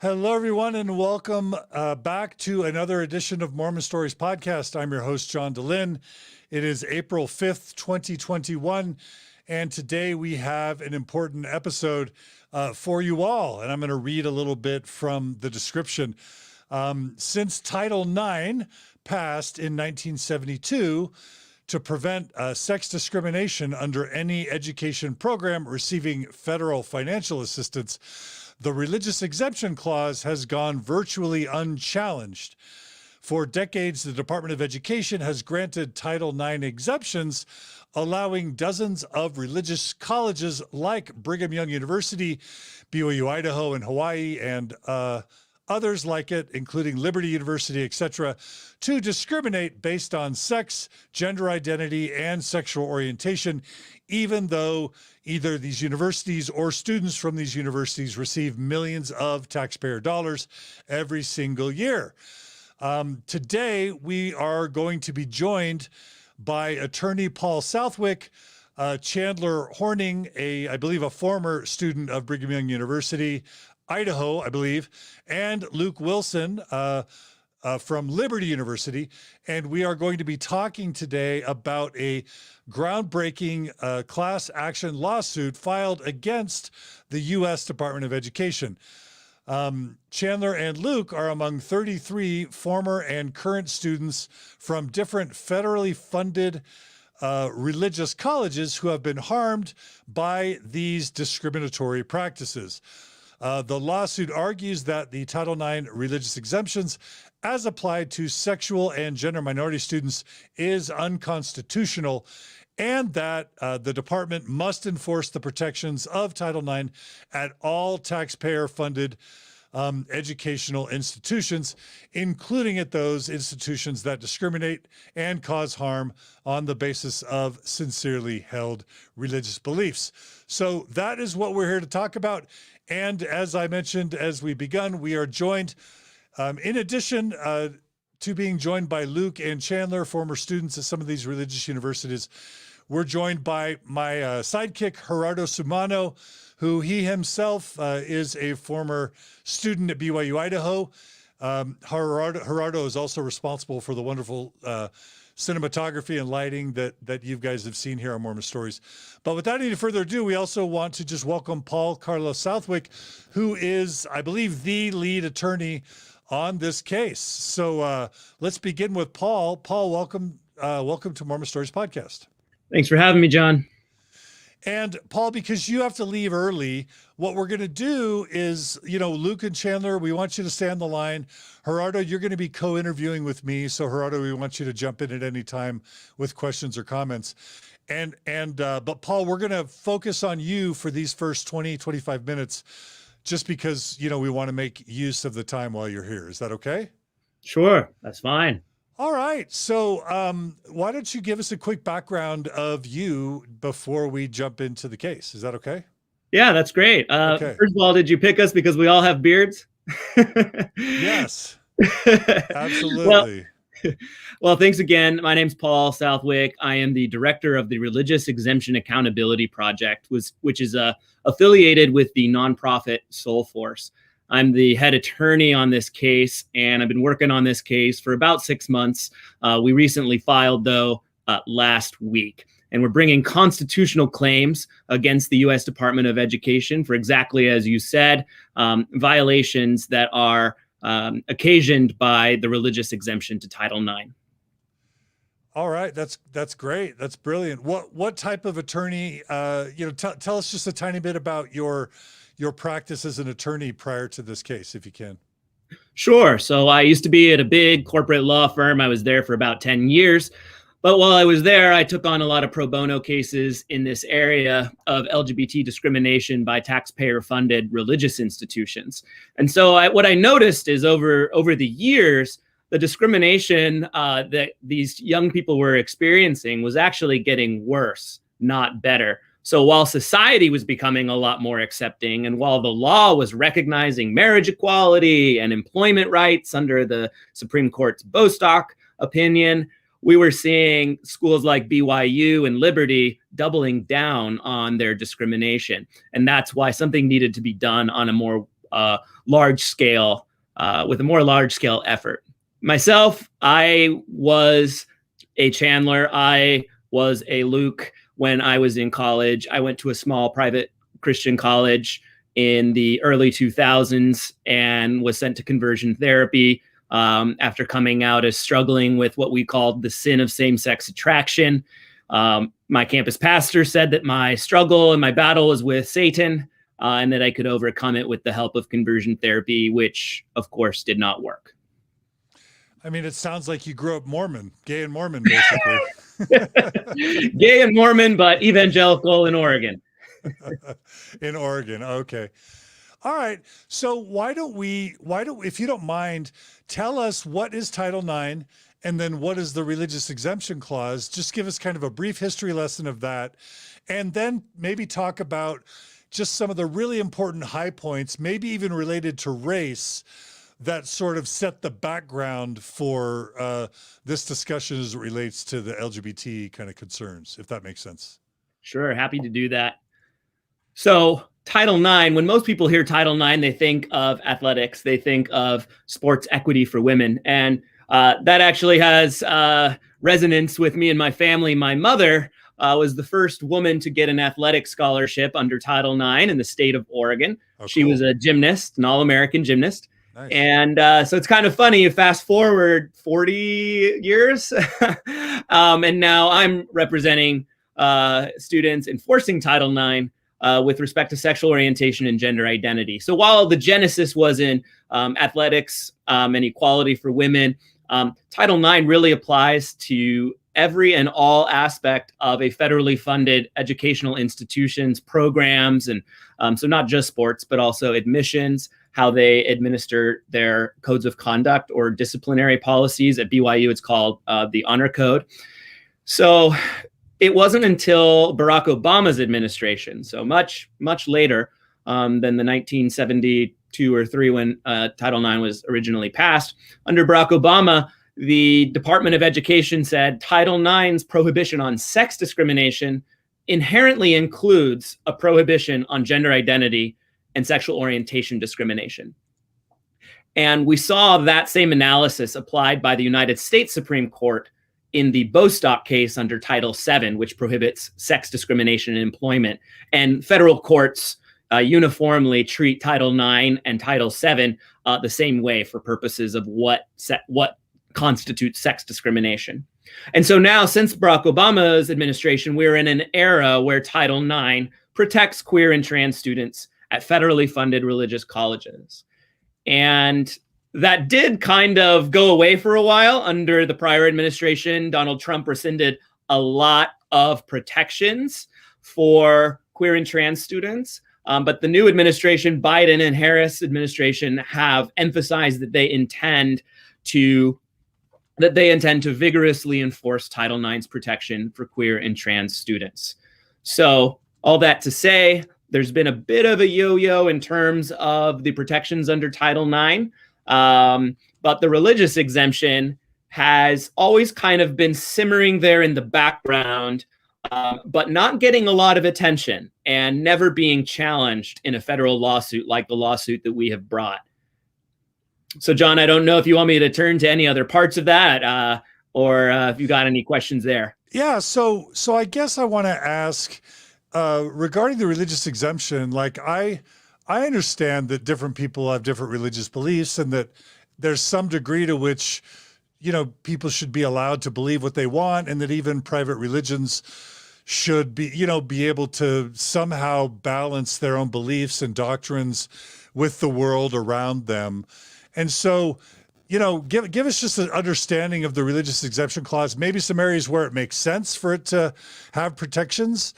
Hello, everyone, and welcome back to another edition of Mormon Stories Podcast. I'm your host, John DeLynn. It is April 5th, 2021, and today we have an important episode for you all, and I'm going to read a little bit from the description. Since Title IX passed in 1972 to prevent sex discrimination under any education program receiving federal financial assistance, the religious exemption clause has gone virtually unchallenged. For decades, the Department of Education has granted Title IX exemptions, allowing dozens of religious colleges like Brigham Young University, BYU, Idaho, and Hawaii, and others like it, including Liberty University, etc., to discriminate based on sex, gender identity, and sexual orientation, even though either these universities or students from these universities receive millions of taxpayer dollars every single year. Today, we are going to be joined by attorney Paul Southwick, Chandler Horning, I believe a former student of Brigham Young University, Idaho, I believe, and Luke Wilson from Liberty University. And we are going to be talking today about a groundbreaking class action lawsuit filed against the U.S. Department of Education. Chandler and Luke are among 33 former and current students from different federally funded religious colleges who have been harmed by these discriminatory practices. The lawsuit argues that the Title IX religious exemptions, as applied to sexual and gender minority students, is unconstitutional, and that the department must enforce the protections of Title IX at all taxpayer-funded educational institutions, including at those institutions that discriminate and cause harm on the basis of sincerely held religious beliefs. So that is what we're here to talk about. And as I mentioned as we begun, we are joined, in addition to being joined by Luke and Chandler, former students at some of these religious universities, we're joined by my sidekick, Gerardo Sumano, who he himself is a former student at BYU, Idaho. Gerardo is also responsible for the wonderful cinematography and lighting that you guys have seen here on Mormon Stories. But without any further ado, we also want to just welcome Paul Carlos Southwick, who is, I believe, the lead attorney on this case. So let's begin with Paul. Paul, welcome to Mormon Stories Podcast. Thanks for having me, John. And Paul, because you have to leave early, what we're going to do is, Luke and Chandler, we want you to stay on the line. Gerardo, you're going to be co-interviewing with me. So Gerardo, we want you to jump in at any time with questions or comments. But Paul, we're going to focus on you for these first 20, 25 minutes, just because, we want to make use of the time while you're here. Is that okay? Sure. That's fine. All right. So why don't you give us a quick background of you before we jump into the case? Is that okay? Yeah, that's great. Okay. First of all, did you pick us because we all have beards? Yes, absolutely. Well, thanks again. My name's Paul Southwick. I am the director of the Religious Exemption Accountability Project, which is affiliated with the nonprofit Soul Force. I'm the head attorney on this case, and I've been working on this case for about 6 months. We recently filed, though, last week, and we're bringing constitutional claims against the U.S. Department of Education for exactly as you said, violations that are occasioned by the religious exemption to Title IX. All right, that's great. That's brilliant. What type of attorney? Tell us just a tiny bit about your practice as an attorney prior to this case, if you can. Sure. So I used to be at a big corporate law firm. I was there for about 10 years. But while I was there, I took on a lot of pro bono cases in this area of LGBT discrimination by taxpayer-funded religious institutions. And so what I noticed is over the years, the discrimination that these young people were experiencing was actually getting worse, not better. So while society was becoming a lot more accepting, and while the law was recognizing marriage equality and employment rights under the Supreme Court's Bostock opinion, we were seeing schools like BYU and Liberty doubling down on their discrimination. And that's why something needed to be done on a more a large scale, with a more large scale effort. Myself, I was a Chandler. I was a Luke when I was in college. I went to a small private Christian college in the early 2000s and was sent to conversion therapy after coming out as struggling with what we called the sin of same-sex attraction. My campus pastor said that my struggle and my battle was with Satan, and that I could overcome it with the help of conversion therapy, which of course did not work. I mean, it sounds like you grew up Mormon, gay and Mormon, basically. Gay and Mormon, but evangelical in Oregon. In Oregon. Okay. All right. So why don't, if you don't mind, tell us what is Title IX and then what is the religious exemption clause? Just give us kind of a brief history lesson of that. And then maybe talk about just some of the really important high points, maybe even related to race, that sort of set the background for this discussion as it relates to the LGBT kind of concerns, if that makes sense. Sure, happy to do that. So Title IX, when most people hear Title IX, they think of athletics, they think of sports equity for women. And that actually has resonance with me and my family. My mother was the first woman to get an athletic scholarship under Title IX in the state of Oregon. Oh, she was a gymnast, an all-American gymnast. Nice. And so it's kind of funny, you fast forward 40 years, and now I'm representing students enforcing Title IX with respect to sexual orientation and gender identity. So while the genesis was in athletics and equality for women, Title IX really applies to every and all aspect of a federally funded educational institution's programs. And so not just sports, but also admissions, how they administer their codes of conduct or disciplinary policies. At BYU, it's called the Honor Code. So it wasn't until Barack Obama's administration, so much, much later than the 1972 or 3 when Title IX was originally passed. Under Barack Obama, the Department of Education said Title IX's prohibition on sex discrimination inherently includes a prohibition on gender identity and sexual orientation discrimination. And we saw that same analysis applied by the United States Supreme Court in the Bostock case under Title VII, which prohibits sex discrimination in employment. And federal courts uniformly treat Title IX and Title VII the same way for purposes of what constitutes sex discrimination. And so now, since Barack Obama's administration, we're in an era where Title IX protects queer and trans students at federally funded religious colleges. And that did kind of go away for a while under the prior administration. Donald Trump rescinded a lot of protections for queer and trans students. But the new administration, Biden and Harris administration, have emphasized that they intend to vigorously enforce Title IX's protection for queer and trans students. So all that to say, there's been a bit of a yo-yo in terms of the protections under Title IX, but the religious exemption has always kind of been simmering there in the background, but not getting a lot of attention and never being challenged in a federal lawsuit like the lawsuit that we have brought. So, John, I don't know if you want me to turn to any other parts of that or if you got any questions there. Yeah, so I guess I want to ask regarding the religious exemption, like I understand that different people have different religious beliefs and that there's some degree to which, people should be allowed to believe what they want, and that even private religions should be, be able to somehow balance their own beliefs and doctrines with the world around them. And so, give us just an understanding of the religious exemption clause, maybe some areas where it makes sense for it to have protections,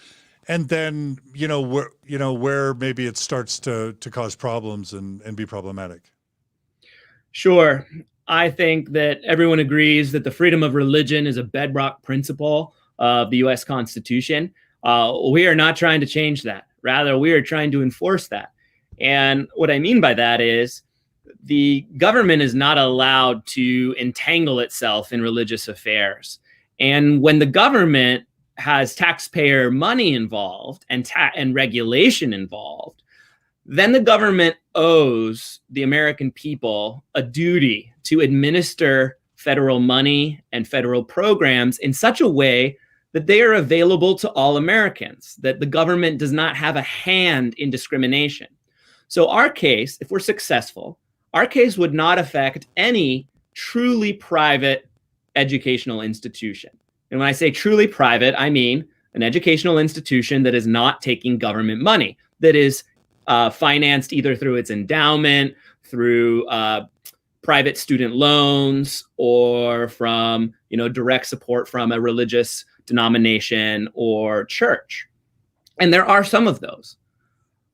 and then, where maybe it starts to cause problems and be problematic. Sure. I think that everyone agrees that the freedom of religion is a bedrock principle of the U.S. Constitution. We are not trying to change that. Rather, we are trying to enforce that. And what I mean by that is the government is not allowed to entangle itself in religious affairs. And when the government has taxpayer money involved and regulation involved, then the government owes the American people a duty to administer federal money and federal programs in such a way that they are available to all Americans, that the government does not have a hand in discrimination. So our case, if we're successful, our case would not affect any truly private educational institution. And when I say truly private, I mean an educational institution that is not taking government money, that is financed either through its endowment, through private student loans, or from direct support from a religious denomination or church. And there are some of those,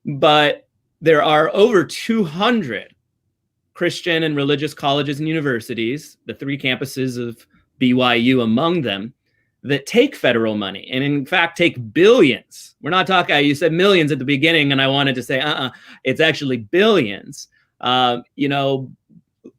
but there are over 200 Christian and religious colleges and universities, the 3 campuses of BYU among them, that take federal money and in fact take billions. We're not talking, you said millions at the beginning, and I wanted to say, it's actually billions.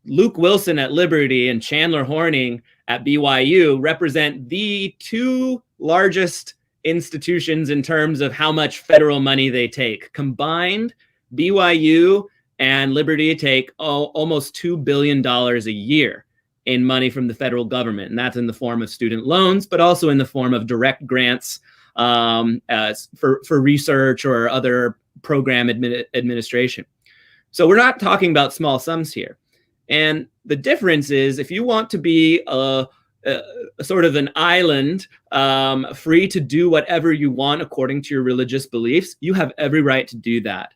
Luke Wilson at Liberty and Chandler Horning at BYU represent the 2 largest institutions in terms of how much federal money they take. Combined, BYU and Liberty take almost $2 billion a year in money from the federal government. And that's in the form of student loans, but also in the form of direct grants for research or other program administration. So we're not talking about small sums here. And the difference is, if you want to be a sort of an island, free to do whatever you want according to your religious beliefs, you have every right to do that.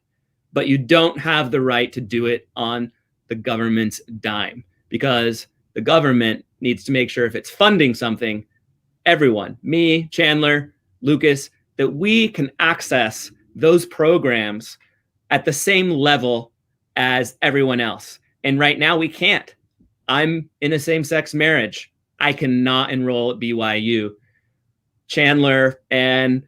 But you don't have the right to do it on the government's dime, because the government needs to make sure if it's funding something, everyone, me, Chandler, Lucas, that we can access those programs at the same level as everyone else. And right now we can't. I'm in a same-sex marriage. I cannot enroll at BYU. Chandler and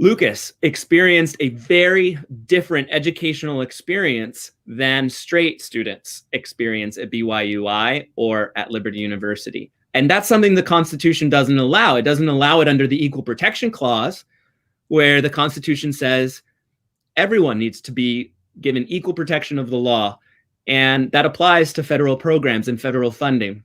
Lucas experienced a very different educational experience than straight students experience at BYUI or at Liberty University. And that's something the Constitution doesn't allow. It doesn't allow it under the Equal Protection Clause, where the Constitution says everyone needs to be given equal protection of the law. And that applies to federal programs and federal funding.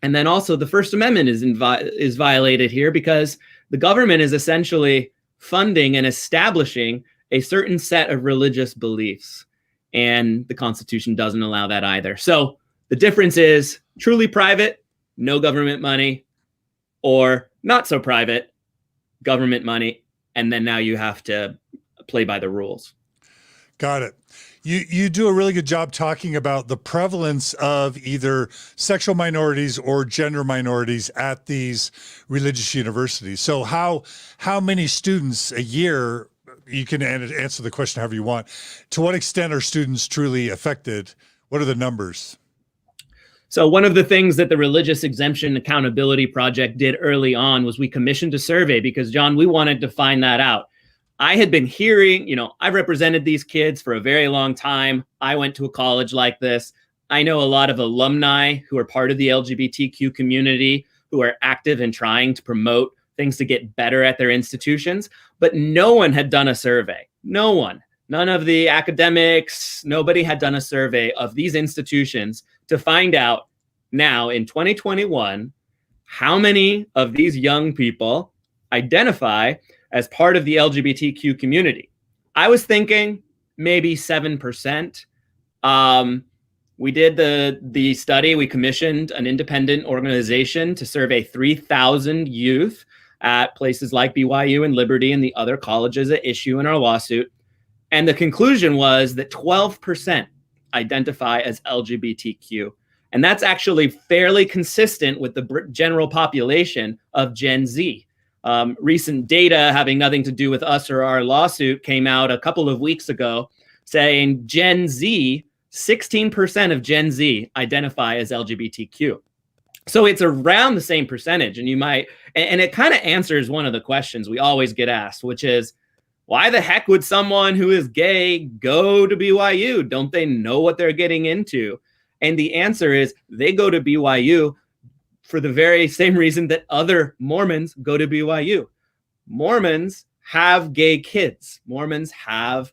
And then also the First Amendment is violated here, because the government is essentially funding and establishing a certain set of religious beliefs. And the Constitution doesn't allow that either. So the difference is truly private, no government money, or not so private, government money. And then now you have to play by the rules. Got it. You do a really good job talking about the prevalence of either sexual minorities or gender minorities at these religious universities. So how many students a year, you can answer the question however you want, to what extent are students truly affected? What are the numbers? So one of the things that the Religious Exemption Accountability Project did early on was we commissioned a survey because, John, we wanted to find that out. I had been hearing, I've represented these kids for a very long time. I went to a college like this. I know a lot of alumni who are part of the LGBTQ community who are active in trying to promote things to get better at their institutions, but no one had done a survey. No one, none of the academics, nobody had done a survey of these institutions to find out now in 2021, how many of these young people identify as part of the LGBTQ community. I was thinking maybe 7%. We did the study. We commissioned an independent organization to survey 3,000 youth at places like BYU and Liberty and the other colleges at issue in our lawsuit. And the conclusion was that 12% identify as LGBTQ. And that's actually fairly consistent with the general population of Gen Z. Recent data having nothing to do with us or our lawsuit came out a couple of weeks ago saying Gen Z, 16% of Gen Z identify as LGBTQ. So it's around the same percentage. And and it kind of answers one of the questions we always get asked, which is, why the heck would someone who is gay go to BYU? Don't they know what they're getting into? And the answer is they go to BYU for the very same reason that other Mormons go to BYU. Mormons have gay kids. Mormons have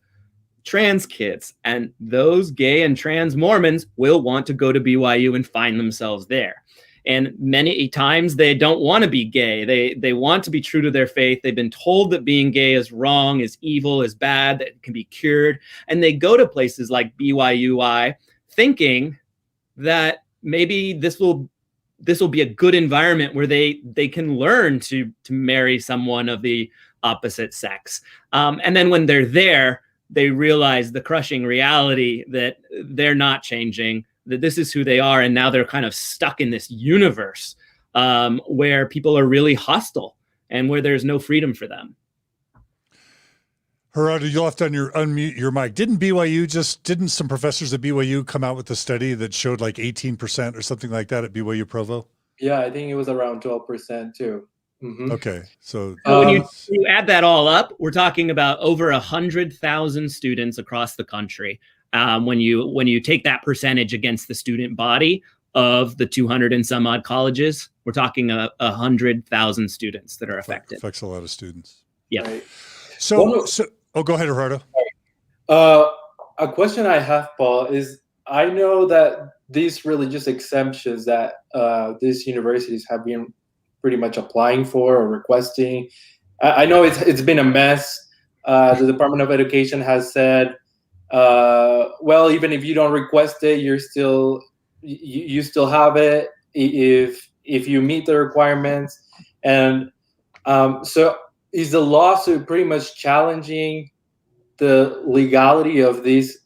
trans kids. And those gay and trans Mormons will want to go to BYU and find themselves there. And many times they don't want to be gay. They want to be true to their faith. They've been told that being gay is wrong, is evil, is bad, that it can be cured. And they go to places like BYUI thinking that maybe this will be a good environment where they can learn to marry someone of the opposite sex. And then when they're there, they realize the crushing reality that they're not changing, that this is who they are. And now they're kind of stuck in this universe where people are really hostile and where there's no freedom for them. Gerardo, you'll have to unmute your mic. Didn't some professors at BYU come out with a study that showed like 18% or something like that at BYU Provo? Yeah, I think it was around 12% too. Mm-hmm. Okay, so when you add that all up, we're talking about over 100,000 students across the country. When you take that percentage against the student body of the 200 and some odd colleges, we're talking 100,000 students that are affected. Affects a lot of students. Yeah. Right. So go ahead, Gerardo. A question I have, Paul, is I know that these religious exemptions that these universities have been pretty much applying for or requesting, I know it's been a mess. The Department of Education has said, well, even if you don't request it, you still have it if you meet the requirements. And so is the lawsuit pretty much challenging the legality of these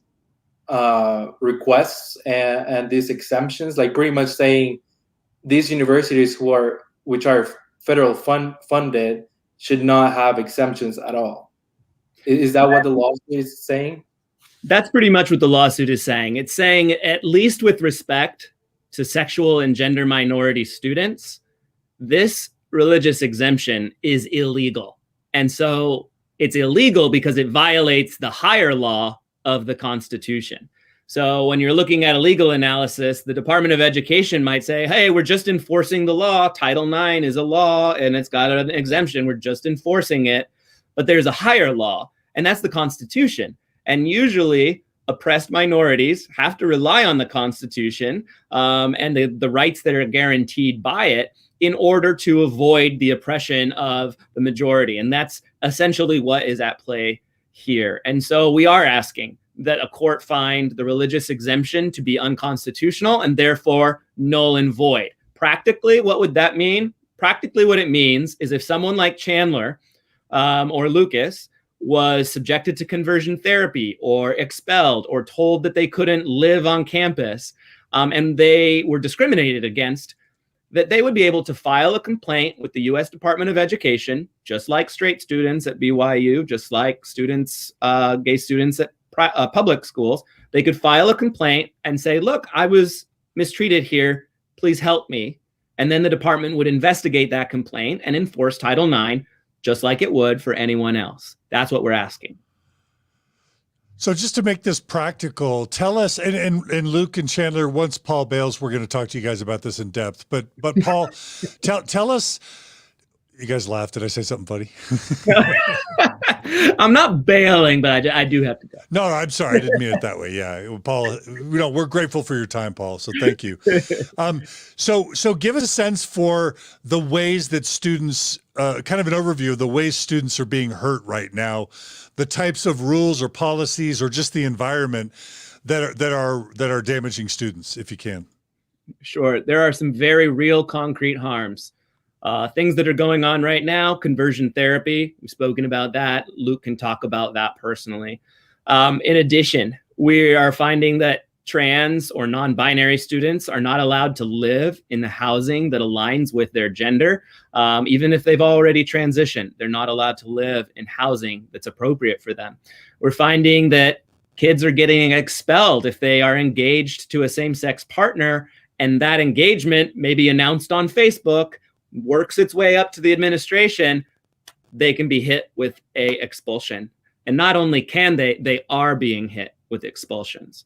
requests and these exemptions, like pretty much saying these universities which are federal funded should not have exemptions at all? Is that what the lawsuit is saying? That's pretty much what the lawsuit is saying. It's saying, at least with respect to sexual and gender minority students, this religious exemption is illegal. And so it's illegal because it violates the higher law of the Constitution. So when you're looking at a legal analysis, the Department of Education might say, hey, we're just enforcing the law. Title IX is a law and it's got an exemption. We're just enforcing it. But there's a higher law, and that's the Constitution. And usually oppressed minorities have to rely on the Constitution and the rights that are guaranteed by it in order to avoid the oppression of the majority. And that's essentially what is at play here. And so we are asking that a court find the religious exemption to be unconstitutional and therefore null and void. Practically, what would that mean? Practically, what it means is if someone like Chandler or Lucas was subjected to conversion therapy or expelled or told that they couldn't live on campus and they were discriminated against, that they would be able to file a complaint with the U.S. Department of Education, just like straight students at BYU, just like students, gay students at public schools. They could file a complaint and say, look, I was mistreated here. Please help me. And then the department would investigate that complaint and enforce Title IX, just like it would for anyone else. That's what we're asking. So just to make this practical, tell us, and Luke and Chandler, once Paul bails, we're going to talk to you guys about this in depth. But Paul, tell us, you guys laughed. Did I say something funny? I'm not bailing, but I do have to go. No, I'm sorry. I didn't mean it that way. Yeah, Paul, we're grateful for your time, Paul. So thank you. So give us a sense for the ways that students, kind of an overview of the ways students are being hurt right now, the types of rules or policies or just the environment that are damaging students, if you can. Sure. There are some very real concrete harms. Things that are going on right now, conversion therapy. We've spoken about that. Luke can talk about that personally. In addition, we are finding that trans or non-binary students are not allowed to live in the housing that aligns with their gender. Even if they've already transitioned, they're not allowed to live in housing that's appropriate for them. We're finding that kids are getting expelled if they are engaged to a same-sex partner, and that engagement may be announced on Facebook, works its way up to the administration, they can be hit with a expulsion. And not only can they are being hit with expulsions.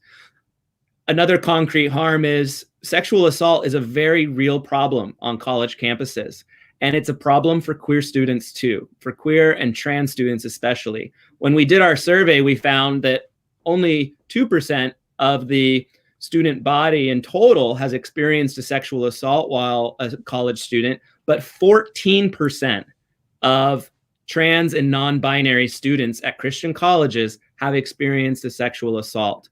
Another concrete harm is sexual assault is a very real problem on college campuses. And it's a problem for queer students too, for queer and trans students especially. When we did our survey, we found that only 2% of the student body in total has experienced a sexual assault while a college student, but 14% of trans and non-binary students at Christian colleges have experienced a sexual assault.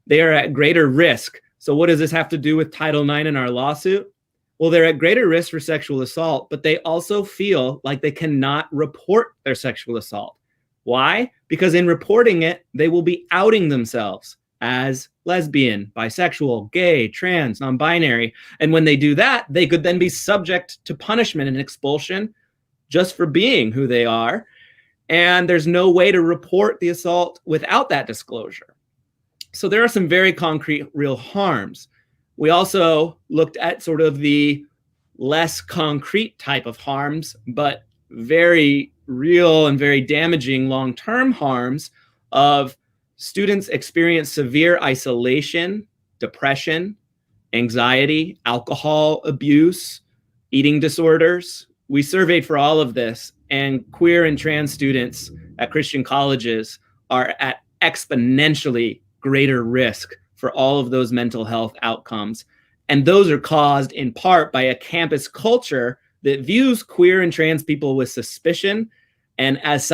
They are at greater risk. So what does this have to do with Title IX in our lawsuit? Well, they're at greater risk for sexual assault, but they also feel like they cannot report their sexual assault. Why? Because in reporting it, they will be outing themselves as lesbian, bisexual, gay, trans, non-binary. And when they do that, they could then be subject to punishment and expulsion just for being who they are. And there's no way to report the assault without that disclosure. So there are some very concrete, real harms. We also looked at sort of the less concrete type of harms, but very real and very damaging long-term harms of students experience severe isolation, depression, anxiety, alcohol abuse, eating disorders. We surveyed for all of this, and queer and trans students at Christian colleges are at exponentially greater risk for all of those mental health outcomes. And those are caused in part by a campus culture that views queer and trans people with suspicion and as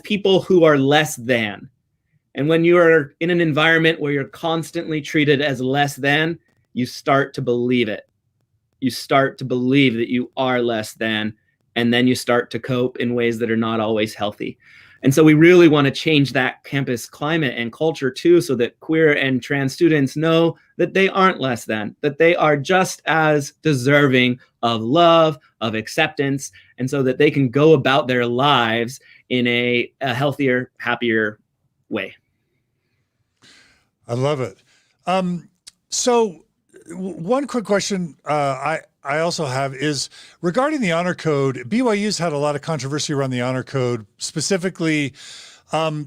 people who are less than. And when you are in an environment where you're constantly treated as less than, you start to believe it. You start to believe that you are less than, and then you start to cope in ways that are not always healthy. And so we really want to change that campus climate and culture too, so that queer and trans students know that they aren't less than, that they are just as deserving of love, of acceptance, and so that they can go about their lives in a healthier, happier way. I love it. So one quick question I also have is regarding the honor code. BYU's had a lot of controversy around the honor code, specifically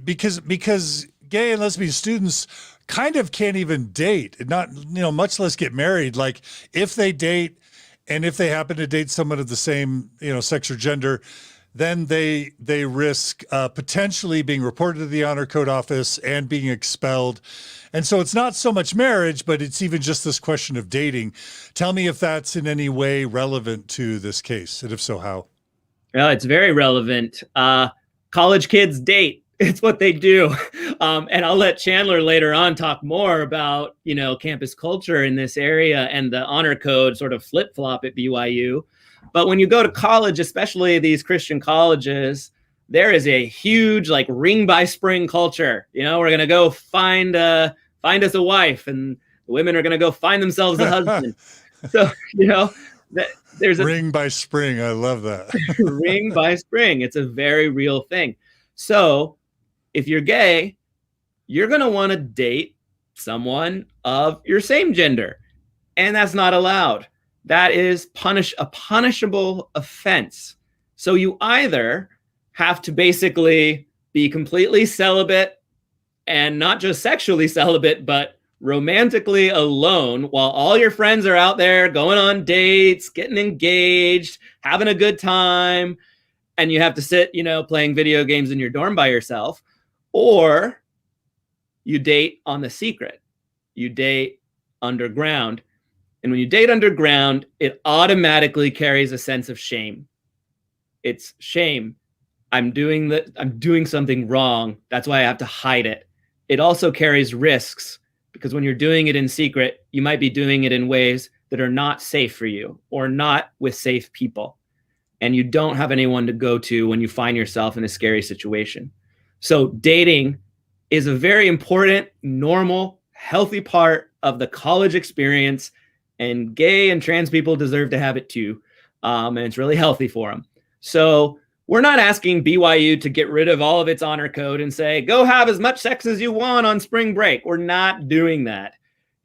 because gay and lesbian students kind of can't even date, much less get married. Like if they date and if they happen to date someone of the same, sex or gender, then they risk potentially being reported to the honor code office and being expelled. And so it's not so much marriage, but it's even just this question of dating. Tell me if that's in any way relevant to this case, and if so, how? Well, it's very relevant. College kids date. It's what they do. And I'll let Chandler later on talk more about, campus culture in this area and the honor code sort of flip-flop at BYU. But when you go to college, especially these Christian colleges, there is a huge ring by spring culture. We're going to go find us a wife, and the women are going to go find themselves a husband. So, there's a ring by spring. I love that. ring by spring. It's a very real thing. So if you're gay, you're going to want to date someone of your same gender, and that's not allowed. That is a punishable offense. So you either have to basically be completely celibate, and not just sexually celibate, but romantically alone, while all your friends are out there going on dates, getting engaged, having a good time, and you have to sit, playing video games in your dorm by yourself. Or you date on the secret. You date underground. And when you date underground, it automatically carries a sense of shame. It's shame. I'm doing something wrong. That's why I have to hide it. It also carries risks, because when you're doing it in secret, you might be doing it in ways that are not safe for you or not with safe people. And you don't have anyone to go to when you find yourself in a scary situation. So dating is a very important, normal, healthy part of the college experience, and gay and trans people deserve to have it too. And it's really healthy for them. So we're not asking BYU to get rid of all of its honor code and say, go have as much sex as you want on spring break. We're not doing that.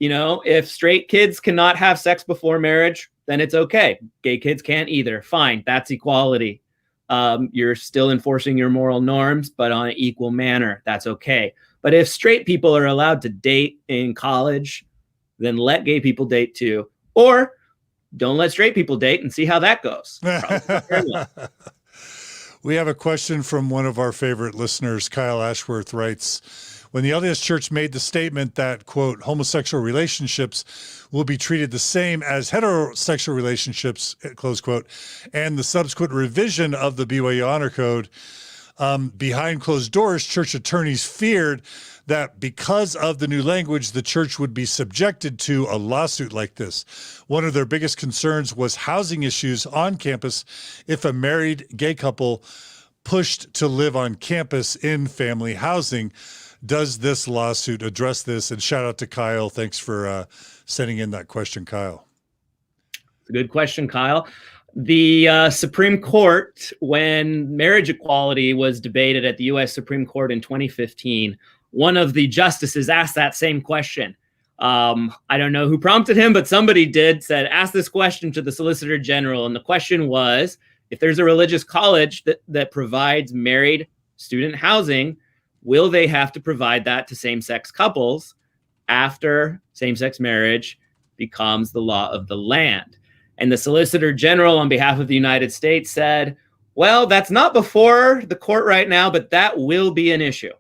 If straight kids cannot have sex before marriage, then it's okay. Gay kids can't either. Fine. That's equality. You're still enforcing your moral norms, but on an equal manner. That's okay. But if straight people are allowed to date in college, then let gay people date too. Or don't let straight people date and see how that goes. We have a question from one of our favorite listeners. Kyle Ashworth writes, when the LDS Church made the statement that, quote, homosexual relationships will be treated the same as heterosexual relationships, close quote, and the subsequent revision of the BYU Honor Code, behind closed doors, church attorneys feared that because of the new language, the church would be subjected to a lawsuit like this. One of their biggest concerns was housing issues on campus if a married gay couple pushed to live on campus in family housing. Does this lawsuit address this? And shout out to Kyle. Thanks for sending in that question, Kyle. Good question, Kyle. The Supreme Court, when marriage equality was debated at the U.S. Supreme Court in 2015, one of the justices asked that same question. I don't know who prompted him, but somebody did, said, ask this question to the Solicitor General. And the question was, if there's a religious college that provides married student housing, will they have to provide that to same-sex couples after same-sex marriage becomes the law of the land? And the Solicitor General on behalf of the United States said, well, that's not before the court right now, but that will be an issue.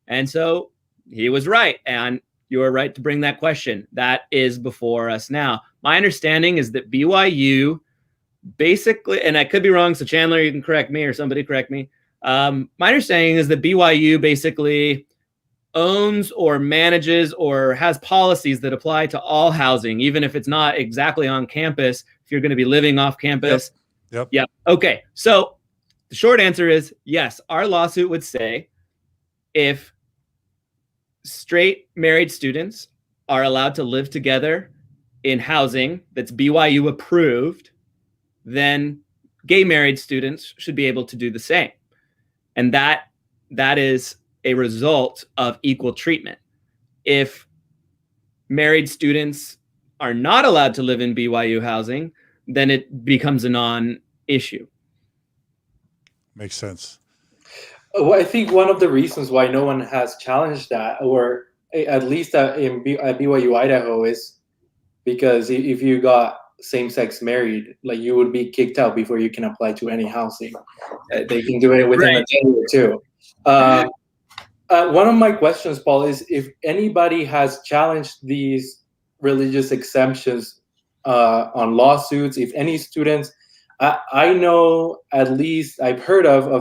And so he was right. And you are right to bring that question. That is before us now. My understanding is that BYU basically, and I could be wrong, so Chandler, you can correct me or somebody correct me. My understanding is that BYU basically owns or manages or has policies that apply to all housing, even if it's not exactly on campus, if you're going to be living off campus. Yep. Okay. So the short answer is yes, our lawsuit would say if straight married students are allowed to live together in housing that's BYU approved, then gay married students should be able to do the same. And that is a result of equal treatment. If married students are not allowed to live in BYU housing, then it becomes a non-issue. Makes sense. Well, I think one of the reasons why no one has challenged that, or at least at BYU Idaho, is because if you got same-sex married, like you would be kicked out before you can apply to any housing. They can do it within a day or two. One of my questions, Paul, is if anybody has challenged these religious exemptions on lawsuits, if any students, I know at least I've heard of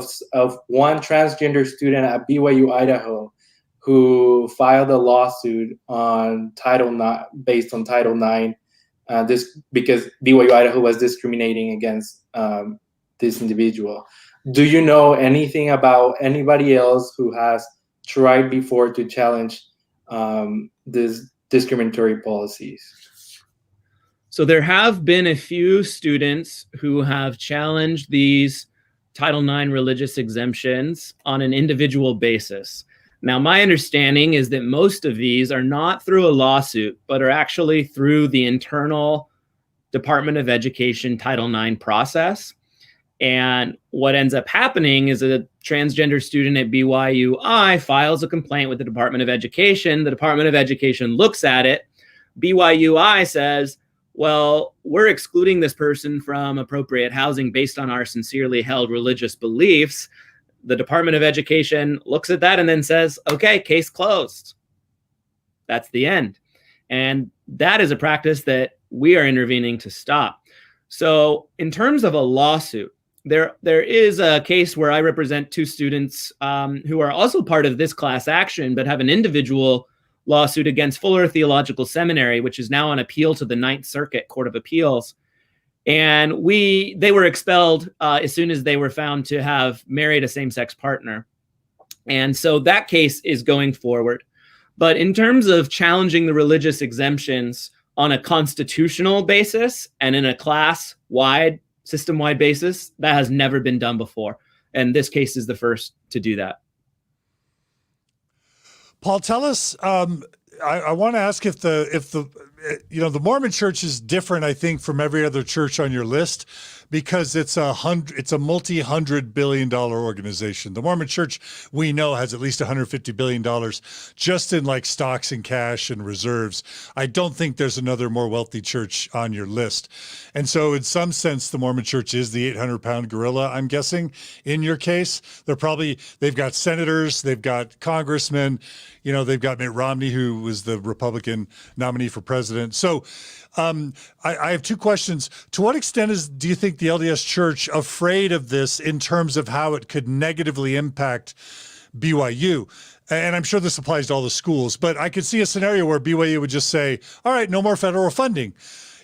one transgender student at BYU Idaho who filed a lawsuit on based on Title IX, this because BYU Idaho was discriminating against this individual. Do you know anything about anybody else who has tried before to challenge these discriminatory policies? So there have been a few students who have challenged these Title IX religious exemptions on an individual basis. Now, my understanding is that most of these are not through a lawsuit, but are actually through the internal Department of Education Title IX process. And what ends up happening is a transgender student at BYU files a complaint with the Department of Education. The Department of Education looks at it. BYU says, well, we're excluding this person from appropriate housing based on our sincerely held religious beliefs. The Department of Education looks at that and then says, okay, case closed. That's the end. And that is a practice that we are intervening to stop. So in terms of a lawsuit, there is a case where I represent two students who are also part of this class action, but have an individual lawsuit against Fuller Theological Seminary, which is now on appeal to the Ninth Circuit Court of Appeals. And they were expelled as soon as they were found to have married a same-sex partner. And so that case is going forward. But in terms of challenging the religious exemptions on a constitutional basis and in a class-wide, system-wide basis, that has never been done before. And this case is the first to do that. Paul, tell us, I want to ask if the Mormon church is different, I think, from every other church on your list, because it's a multi-$100 billion organization. The Mormon Church, we know, has at least $150 billion just in like stocks and cash and reserves. I don't think there's another more wealthy church on your list. And so in some sense, the Mormon Church is the 800-pound gorilla, I'm guessing, in your case. They've got senators, they've got congressmen, they've got Mitt Romney, who was the Republican nominee for president. So I have two questions. To what extent do you think the LDS Church afraid of this in terms of how it could negatively impact BYU? And I'm sure this applies to all the schools, but I could see a scenario where BYU would just say, all right, no more federal funding.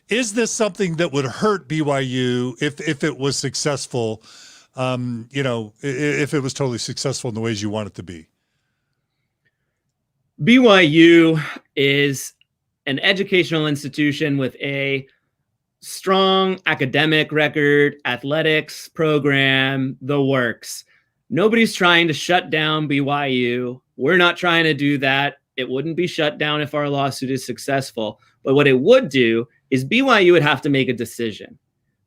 Is this something that would hurt BYU if it was successful, if it was totally successful in the ways you want it to be? BYU is an educational institution with a strong academic record, athletics program, the works. Nobody's trying to shut down BYU. We're not trying to do that. It wouldn't be shut down if our lawsuit is successful. But what it would do is BYU would have to make a decision.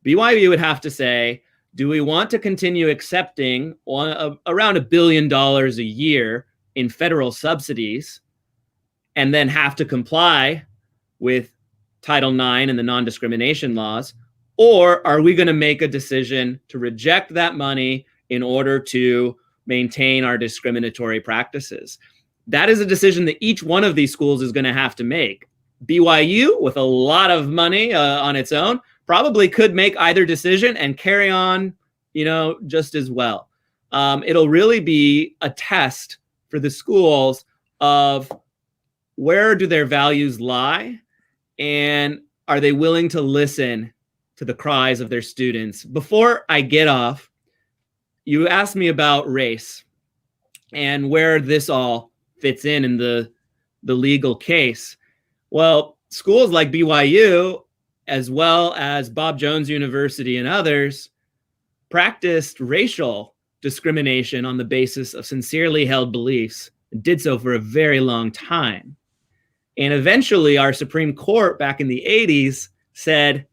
BYU would have to say, do we want to continue accepting around $1 billion a year in federal subsidies and then have to comply with Title IX and the non-discrimination laws? Or are we going to make a decision to reject that money in order to maintain our discriminatory practices? That is a decision that each one of these schools is going to have to make. BYU, with a lot of money on its own, probably could make either decision and carry on, just as well. It'll really be a test for the schools of where do their values lie, and are they willing to listen to the cries of their students? Before I get off, you asked me about race and where this all fits in the legal case. Well, schools like BYU, as well as Bob Jones University and others, practiced racial discrimination on the basis of sincerely held beliefs and did so for a very long time. And eventually our Supreme Court back in the 80s said,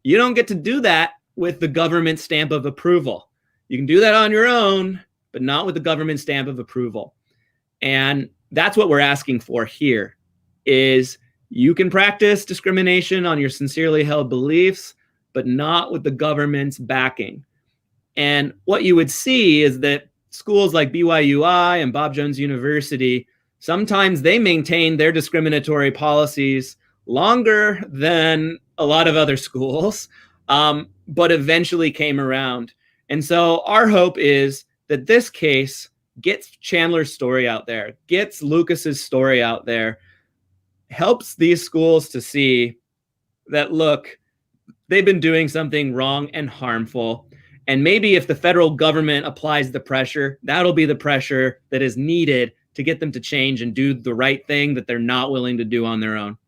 you don't get to do that with the government stamp of approval. You can do that on your own, but not with the government stamp of approval. And that's what we're asking for here, is you can practice discrimination on your sincerely held beliefs, but not with the government's backing. And what you would see is that schools like BYUI and Bob Jones University, sometimes they maintain their discriminatory policies longer than a lot of other schools, but eventually came around. And so our hope is that this case gets Chandler's story out there, gets Lucas's story out there, helps these schools to see that, look, they've been doing something wrong and harmful. And maybe if the federal government applies the pressure, that'll be the pressure that is needed to get them to change and do the right thing that they're not willing to do on their own.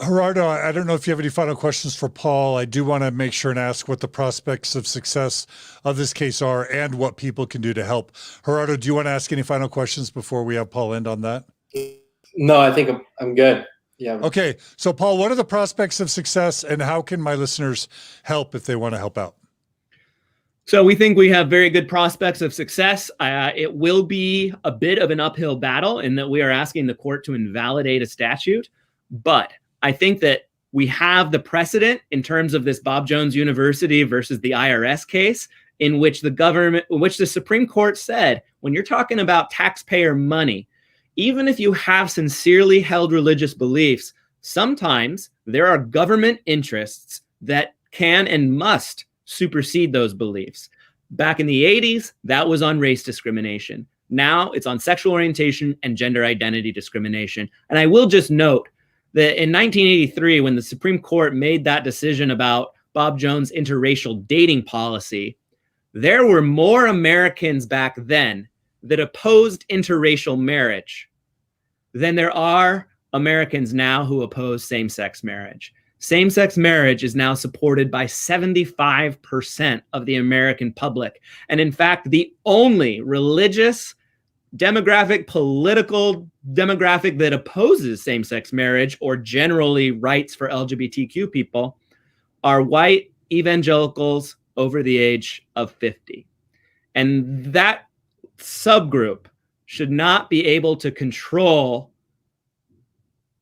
Gerardo, I don't know if you have any final questions for Paul. I do want to make sure and ask what the prospects of success of this case are and what people can do to help. Gerardo, do you want to ask any final questions before we have Paul end on that? No, I think I'm good. Yeah. Okay. So Paul, what are the prospects of success and how can my listeners help if they want to help out? So we think we have very good prospects of success. It will be a bit of an uphill battle in that we are asking the court to invalidate a statute, but I think that we have the precedent in terms of this Bob Jones University versus the IRS case, in which the Supreme Court said, when you're talking about taxpayer money, even if you have sincerely held religious beliefs, sometimes there are government interests that can and must supersede those beliefs. Back in the 80s, that was on race discrimination. Now it's on sexual orientation and gender identity discrimination. And I will just note that in 1983, when the Supreme Court made that decision about Bob Jones' interracial dating policy, there were more Americans back then that opposed interracial marriage than there are Americans now who oppose same-sex marriage. Same-sex marriage is now supported by 75% of the American public. And in fact, the only religious political demographic that opposes same-sex marriage or generally rights for LGBTQ people are white evangelicals over the age of 50. And that subgroup should not be able to control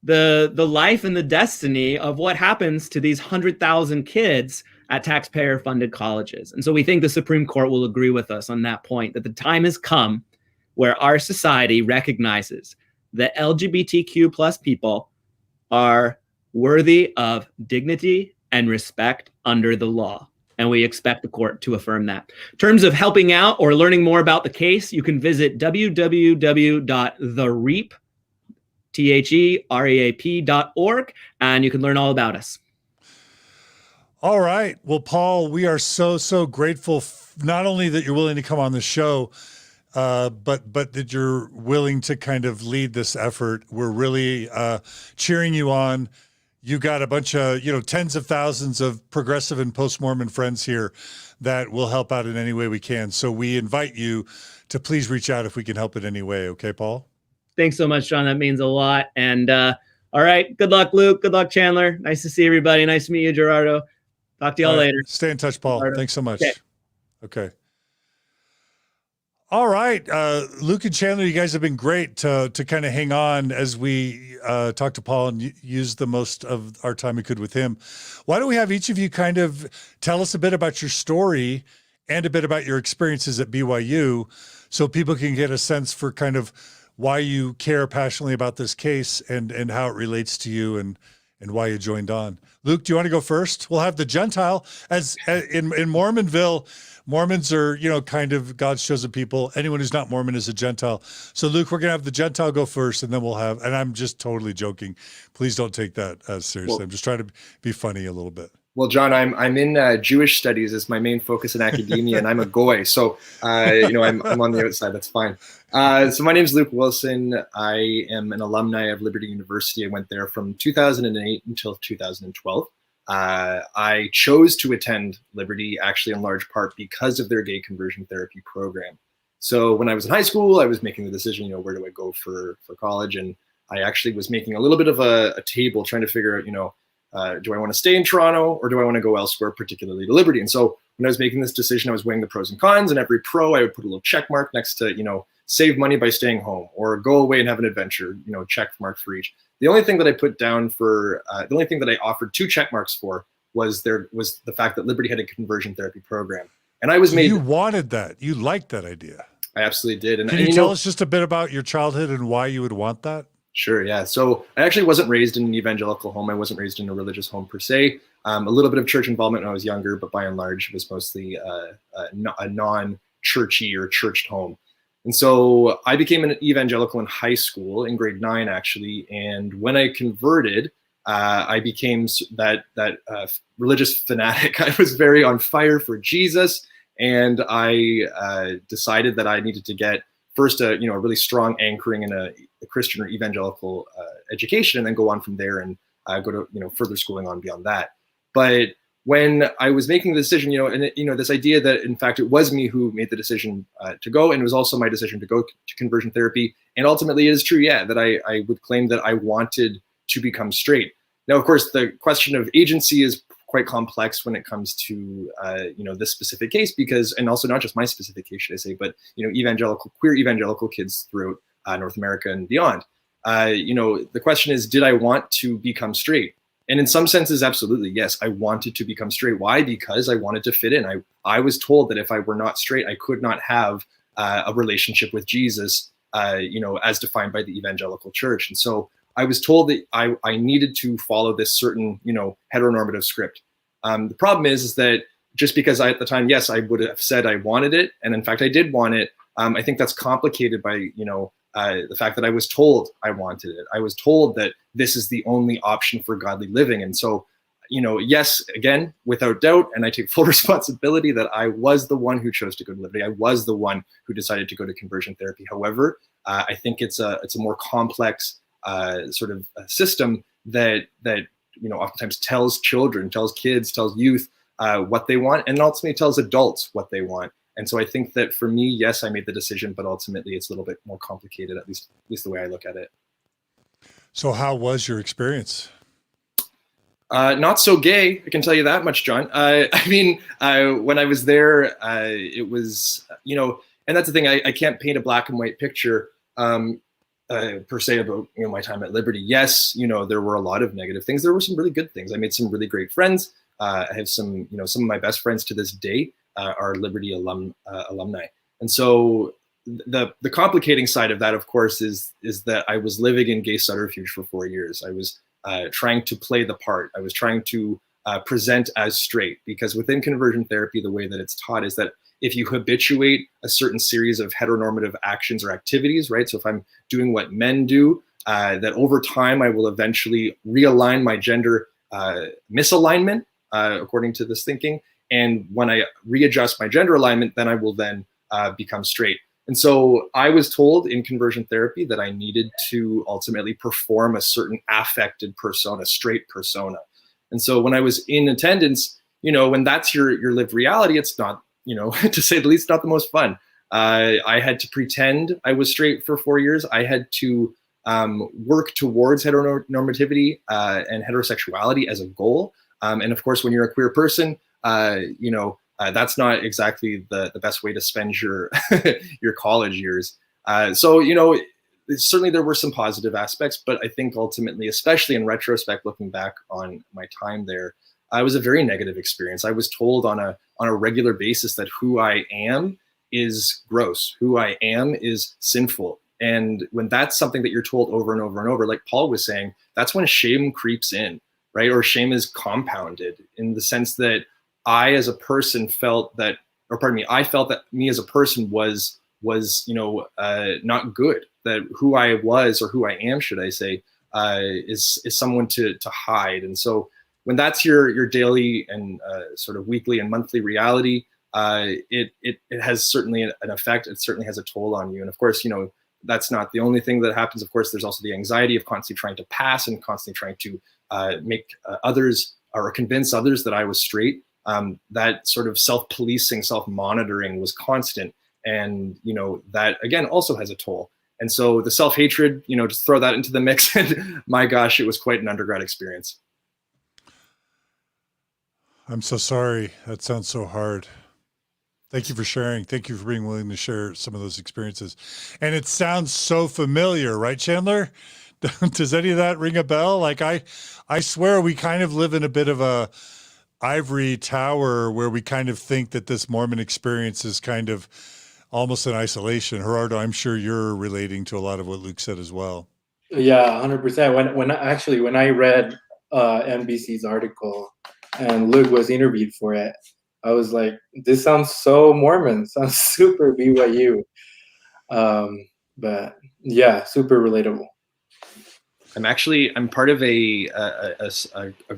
the life and the destiny of what happens to these 100,000 kids at taxpayer-funded colleges. And so we think the Supreme Court will agree with us on that point, that the time has come where our society recognizes that LGBTQ plus people are worthy of dignity and respect under the law. And we expect the court to affirm that. In terms of helping out or learning more about the case, you can visit www.thereap.org, and you can learn all about us. All right. Well, Paul, we are so grateful, not only that you're willing to come on the show, but that you're willing to kind of lead this effort. We're really cheering you on. You got a bunch of, tens of thousands of progressive and post-Mormon friends here that will help out in any way we can. So we invite you to please reach out if we can help in any way. Okay, Paul? Thanks so much, John. That means a lot. And all right. Good luck, Luke. Good luck, Chandler. Nice to see everybody. Nice to meet you, Gerardo. Talk to y'all later. Stay in touch, Paul. Gerardo. Thanks so much. Okay. All right. Luke and Chandler, you guys have been great to kind of hang on as we talk to Paul and use the most of our time we could with him. Why don't we have each of you kind of tell us a bit about your story and a bit about your experiences at BYU so people can get a sense for kind of why you care passionately about this case and how it relates to you and why you joined on. Luke, do you want to go first? We'll have the Gentile as in Mormonville. Mormons are, kind of God's chosen people. Anyone who's not Mormon is a Gentile. So Luke, we're going to have the Gentile go first, and then we'll have, and I'm just totally joking. Please don't take that as seriously. I'm just trying to be funny a little bit. Well, John, I'm in Jewish studies as my main focus in academia, and I'm a goy. So, I'm on the outside. That's fine. So my name is Luke Wilson. I am an alumni of Liberty University. I went there from 2008 until 2012. I chose to attend Liberty actually in large part because of their gay conversion therapy program. So when I was in high school, I was making the decision, where do I go for college? And I actually was making a little bit of a table trying to figure out, do I want to stay in Toronto or do I want to go elsewhere, particularly to Liberty? And so when I was making this decision, I was weighing the pros and cons, and every pro I would put a little check mark next to, save money by staying home or go away and have an adventure, check mark for each. The only thing that I put down for, the only thing that I offered 2 check marks for was the fact that Liberty had a conversion therapy program. And I was made. You wanted that. You liked that idea. I absolutely did. And can you tell us just a bit about your childhood and why you would want that? Sure, yeah. So I actually wasn't raised in an evangelical home. I wasn't raised in a religious home per se. A little bit of church involvement when I was younger, but by and large, it was mostly a non-churchy or churched home. And so I became an evangelical in high school, in grade 9 actually. And when I converted, I became that religious fanatic. I was very on fire for Jesus, and I decided that I needed to get first a really strong anchoring in a Christian or evangelical education, and then go on from there and go to further schooling on beyond that. But when I was making the decision, this idea that in fact it was me who made the decision to go, and it was also my decision to go to conversion therapy. And ultimately, it is true, that I would claim that I wanted to become straight. Now, of course, the question of agency is quite complex when it comes to this specific case, because, and also not just my specific case, should I say, but queer evangelical kids throughout North America and beyond. The question is, did I want to become straight? And in some senses, absolutely, yes, I wanted to become straight. Why? Because I wanted to fit in. I was told that if I were not straight, I could not have a relationship with Jesus, as defined by the evangelical church. And so I was told that I needed to follow this certain, heteronormative script. The problem is that just because at the time, yes, I would have said I wanted it, and in fact, I did want it. I think that's complicated by, the fact that I was told I wanted it. I was told that this is the only option for godly living. And so, yes, again, without doubt, and I take full responsibility that I was the one who chose to go to Liberty. I was the one who decided to go to conversion therapy. However, I think it's a more complex sort of system that oftentimes tells children, tells kids, tells youth what they want, and ultimately tells adults what they want. And so I think that for me, yes, I made the decision, but ultimately it's a little bit more complicated, at least the way I look at it. So how was your experience? Not so gay, I can tell you that much, John. I mean, when I was there, it was, and that's the thing, I can't paint a black and white picture per se about my time at Liberty. Yes, there were a lot of negative things. There were some really good things. I made some really great friends. I have some of my best friends to this day are Liberty alumni. And so the complicating side of that, of course, is that I was living in gay subterfuge for 4 years. I was trying to play the part. I was trying to present as straight, because within conversion therapy, the way that it's taught is that if you habituate a certain series of heteronormative actions or activities, right? So if I'm doing what men do, that over time I will eventually realign my gender misalignment, according to this thinking. And when I readjust my gender alignment, then I will then become straight. And so I was told in conversion therapy that I needed to ultimately perform a certain affected persona, straight persona. And so when I was in attendance, when that's your lived reality, it's not, to say the least, not the most fun. I had to pretend I was straight for 4 years. I had to work towards heteronormativity and heterosexuality as a goal. And of course, when you're a queer person, that's not exactly the best way to spend your your college years. So certainly there were some positive aspects, but I think ultimately, especially in retrospect, looking back on my time there, it was a very negative experience. I was told on a regular basis that who I am is gross, who I am is sinful. And when that's something that you're told over and over and over, like Paul was saying, that's when shame creeps in, right? Or shame is compounded in the sense that I as a person felt that, I felt that me as a person was not good, that who I was, or who I am, should I say, is someone to hide. And so when that's your daily and sort of weekly and monthly reality, it has certainly an effect. It certainly has a toll on you. And of course, that's not the only thing that happens. Of course, there's also the anxiety of constantly trying to pass and constantly trying to make others or convince others that I was straight. That sort of self-policing, self-monitoring was constant. And, that again also has a toll. And so the self-hatred, just throw that into the mix. And my gosh, it was quite an undergrad experience. I'm so sorry. That sounds so hard. Thank you for sharing. Thank you for being willing to share some of those experiences. And it sounds so familiar, right, Chandler? Does any of that ring a bell? Like I swear we kind of live in a bit of a ivory tower where we kind of think that this Mormon experience is kind of almost in isolation. Gerardo, I'm sure you're relating to a lot of what Luke said as well. Yeah, 100%. When I read NBC's article and Luke was interviewed for it, I was like, this sounds so Mormon, sounds super BYU. But yeah, super relatable. I'm part of a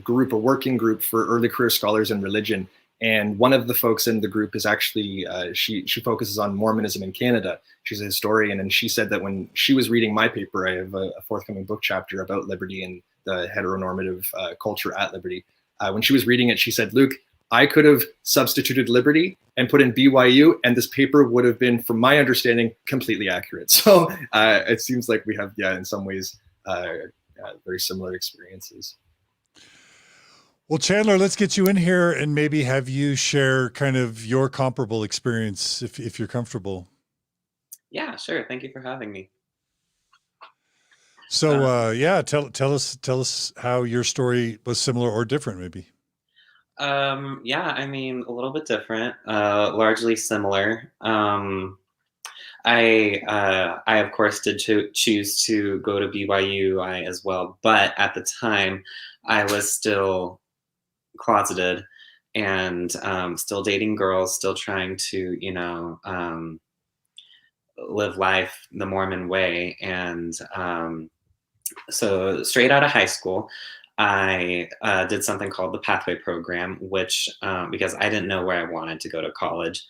group, a working group for early career scholars in religion. And one of the folks in the group is actually, she focuses on Mormonism in Canada. She's a historian. And she said that when she was reading my paper, I have a forthcoming book chapter about Liberty and the heteronormative culture at Liberty. When she was reading it, she said, Luke, I could have substituted Liberty and put in BYU, and this paper would have been, from my understanding, completely accurate. So it seems like we have, in some ways, very similar experiences. Well, Chandler, let's get you in here and maybe have you share kind of your comparable experience if you're comfortable. Yeah, sure. Thank you for having me. So, tell us how your story was similar or different, maybe. Yeah, I mean, a little bit different, largely similar. I of course did choose to go to BYU as well, but at the time I was still closeted and still dating girls, still trying to, live life the Mormon way. And so straight out of high school, I did something called the Pathway Program, which, because I didn't know where I wanted to go to college,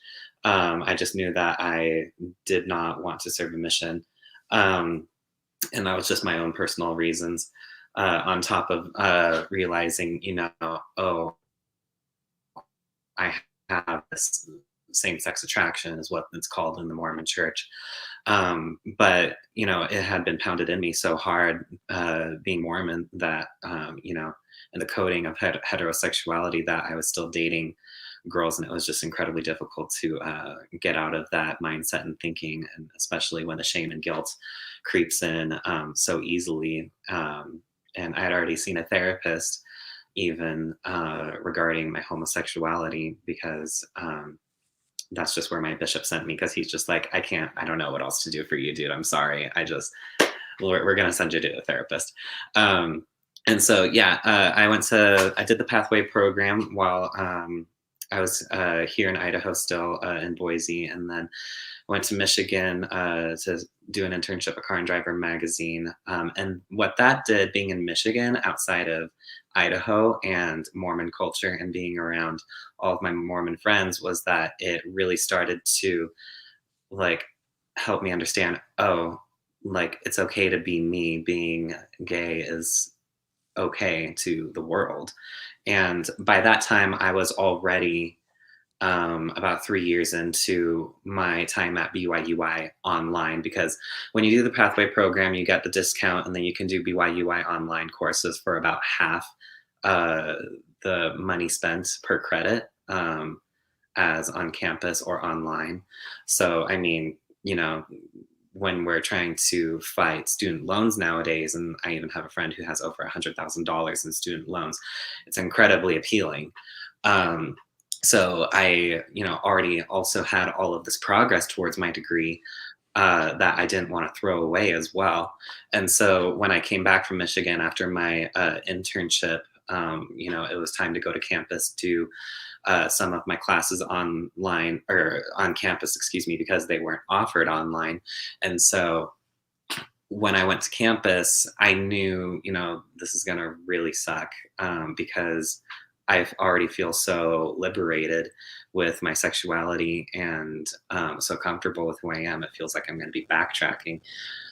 I just knew that I did not want to serve a mission. And that was just my own personal reasons, on top of realizing, I have this same-sex attraction is what it's called in the Mormon church. But, you know, it had been pounded in me so hard being Mormon that, you know, in the coding of heterosexuality, that I was still dating girls, and it was just incredibly difficult to get out of that mindset and thinking, and especially when the shame and guilt creeps in so easily. And I had already seen a therapist even regarding my homosexuality, because that's just where my bishop sent me, because he's just like, I don't know what else to do for you, dude. I'm sorry. We're going to send you to a therapist. And so, yeah, I did the Pathway program while I was here in Idaho still, in Boise, and then went to Michigan to do an internship at Car and Driver magazine. And what that did, being in Michigan outside of Idaho and Mormon culture and being around all of my Mormon friends, was that it really started to like help me understand, oh, like it's okay to be me. Being gay is okay to the world. And by that time I was already about 3 years into my time at BYUI online, because when you do the Pathway program, you get the discount, and then you can do BYUI online courses for about half the money spent per credit as on campus or online. So, I mean, you know, when we're trying to fight student loans nowadays, and I even have a friend who has over $100,000 in student loans, it's incredibly appealing. So I, you know, already also had all of this progress towards my degree that I didn't want to throw away as well. And so when I came back from Michigan after my internship, you know, it was time to go to campus, do some of my classes online, or on campus, excuse me, because they weren't offered online. And so when I went to campus, I knew, you know, this is going to really suck because I already feel so liberated with my sexuality and so comfortable with who I am. It feels like I'm going to be backtracking.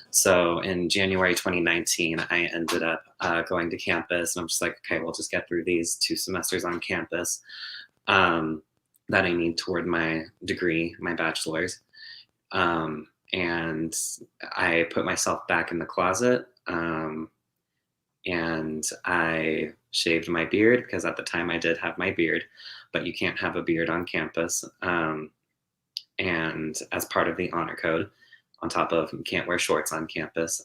So in January 2019, I ended up going to campus, and I'm just like, okay, we'll just get through these 2 semesters on campus that I need toward my degree, my bachelor's. And I put myself back in the closet, and I shaved my beard, because at the time I did have my beard, but you can't have a beard on campus. And as part of the honor code, on top of you can't wear shorts on campus.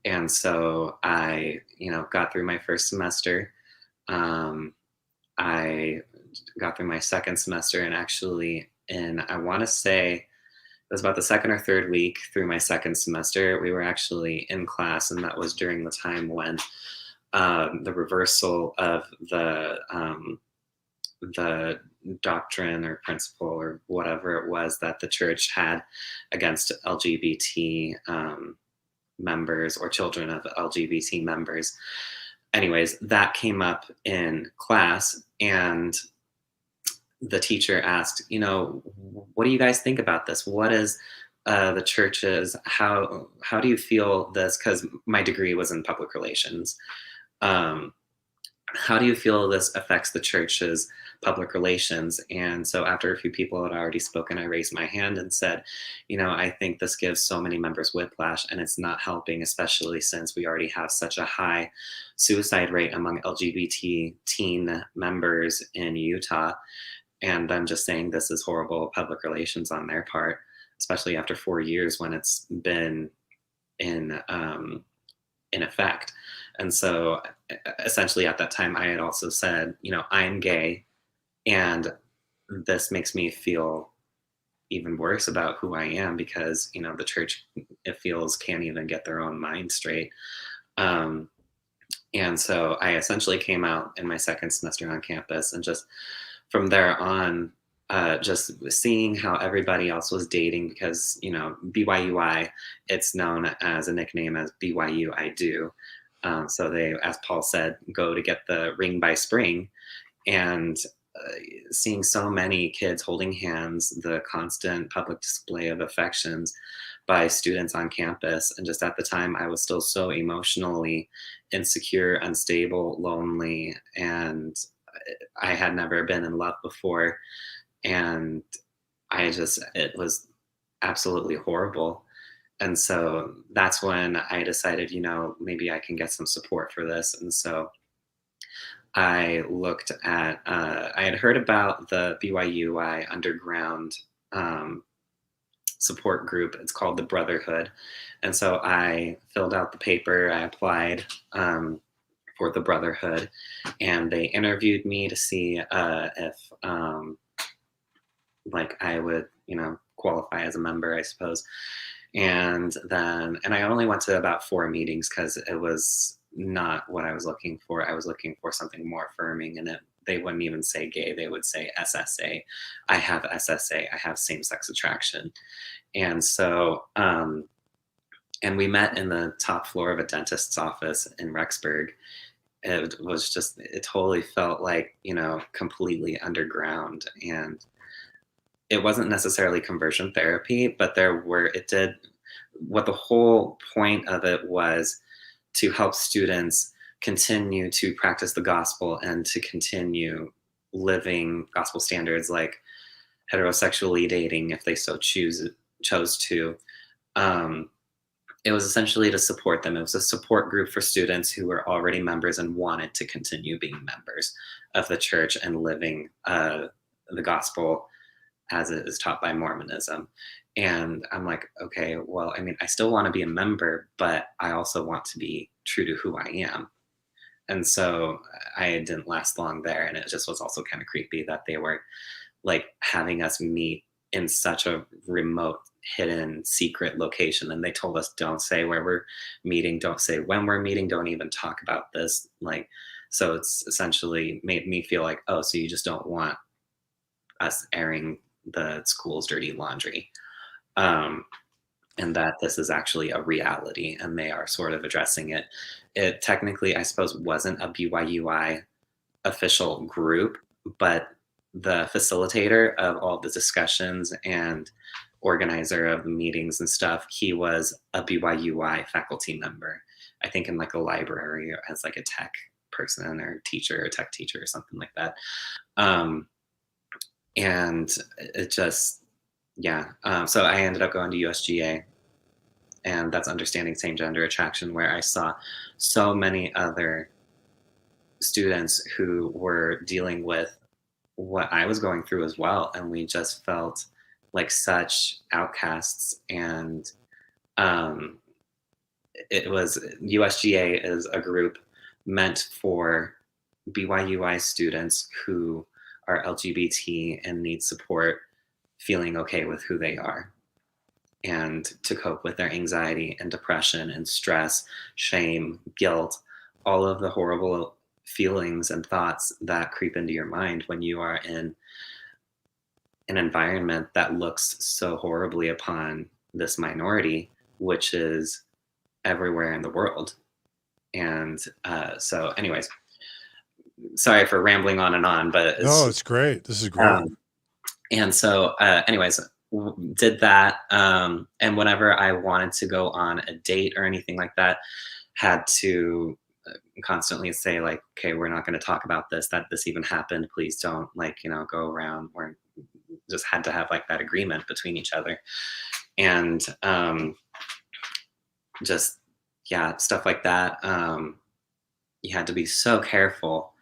And so I, you know, got through my first semester. I got through my second semester, and actually I want to say it was about the second or third week through my second semester, we were actually in class, and that was during the time when the reversal of the doctrine or principle or whatever it was that the church had against LGBT members or children of LGBT members. Anyways, that came up in class, and the teacher asked, you know, what do you guys think about this? What is the church's, how do you feel this? Because my degree was in public relations. How do you feel this affects the church's public relations? And so after a few people had already spoken, I raised my hand and said, you know, I think this gives so many members whiplash, and it's not helping, especially since we already have such a high suicide rate among LGBT teen members in Utah. And I'm just saying this is horrible public relations on their part, especially after 4 years when it's been in effect. And so essentially at that time, I had also said, you know, I'm gay, and this makes me feel even worse about who I am, because, you know, the church, it feels, can't even get their own mind straight. And so I essentially came out in my second semester on campus, and just from there on, just seeing how everybody else was dating, because, you know, BYUI, it's known as a nickname as BYU I do. So they, as Paul said, go to get the ring by spring, and seeing so many kids holding hands, the constant public display of affections by students on campus. And just at the time, I was still so emotionally insecure, unstable, lonely, and I had never been in love before. And it was absolutely horrible. And so that's when I decided, maybe I can get some support for this. And so I looked at, I had heard about the BYUI underground support group. It's called the Brotherhood. And so I filled out the paper, I applied for the Brotherhood, and they interviewed me to see if I would, qualify as a member, I suppose. And I only went to about 4 meetings because it was not what I was looking for. I was looking for something more affirming, and they wouldn't even say gay. They would say SSA. I have SSA. I have same-sex attraction. And so, and we met in the top floor of a dentist's office in Rexburg. It totally felt like, completely underground. And it wasn't necessarily conversion therapy, but what the whole point of it was to help students continue to practice the gospel and to continue living gospel standards like heterosexually dating if they so chose to. It was essentially to support them. It was a support group for students who were already members and wanted to continue being members of the church and living the gospel as it is taught by Mormonism. And I'm like, okay, well, I still want to be a member, but I also want to be true to who I am. And so I didn't last long there. And it just was also kind of creepy that they were having us meet in such a remote, hidden, secret location. And they told us, don't say where we're meeting, don't say when we're meeting, don't even talk about this. So it's essentially made me feel like, oh, so you just don't want us airing the school's dirty laundry. And that this is actually a reality and they are sort of addressing it. It technically, I suppose, wasn't a BYUI official group, but the facilitator of all the discussions and organizer of the meetings and stuff, he was a BYUI faculty member, I think in a library or as a tech person or teacher or tech teacher or something like that. And it just, so I ended up going to USGA, and that's Understanding Same Gender Attraction, where I saw so many other students who were dealing with what I was going through as well. And we just felt like such outcasts. And USGA is a group meant for BYUI students who are LGBT and need support feeling okay with who they are, and to cope with their anxiety and depression and stress, shame, guilt, all of the horrible feelings and thoughts that creep into your mind when you are in an environment that looks so horribly upon this minority, which is everywhere in the world. And so anyways, sorry for rambling on, but it's great. This is great. And so anyways, did that. And whenever I wanted to go on a date or anything like that, had to constantly say okay, we're not going to talk about this, that this even happened. Please don't go around. Or just had to have that agreement between each other. And just, stuff like that. You had to be so careful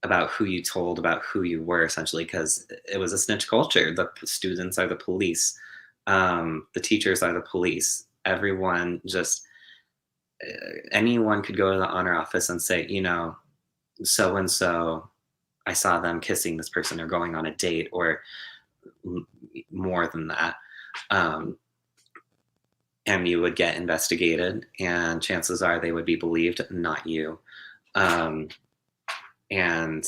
about who you told about who you were, essentially, because it was a snitch culture. The students are the police. The teachers are the police. Everyone anyone could go to the honor office and say, so-and-so, I saw them kissing this person or going on a date or more than that. And you would get investigated, and chances are they would be believed, not you. And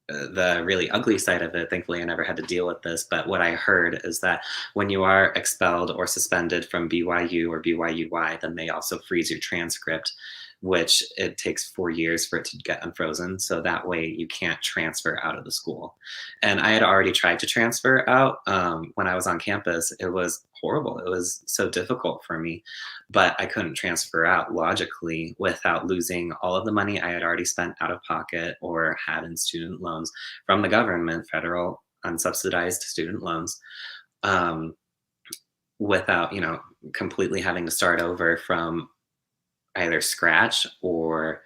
the really ugly side of it, thankfully I never had to deal with this, but what I heard is that when you are expelled or suspended from BYU or BYUI, then they also freeze your transcript, which it takes 4 years for it to get unfrozen. So that way you can't transfer out of the school. And I had already tried to transfer out when I was on campus. It was horrible. It was so difficult for me, but I couldn't transfer out logically without losing all of the money I had already spent out of pocket or had in student loans from the government, federal unsubsidized student loans, without, completely having to start over from either scratch or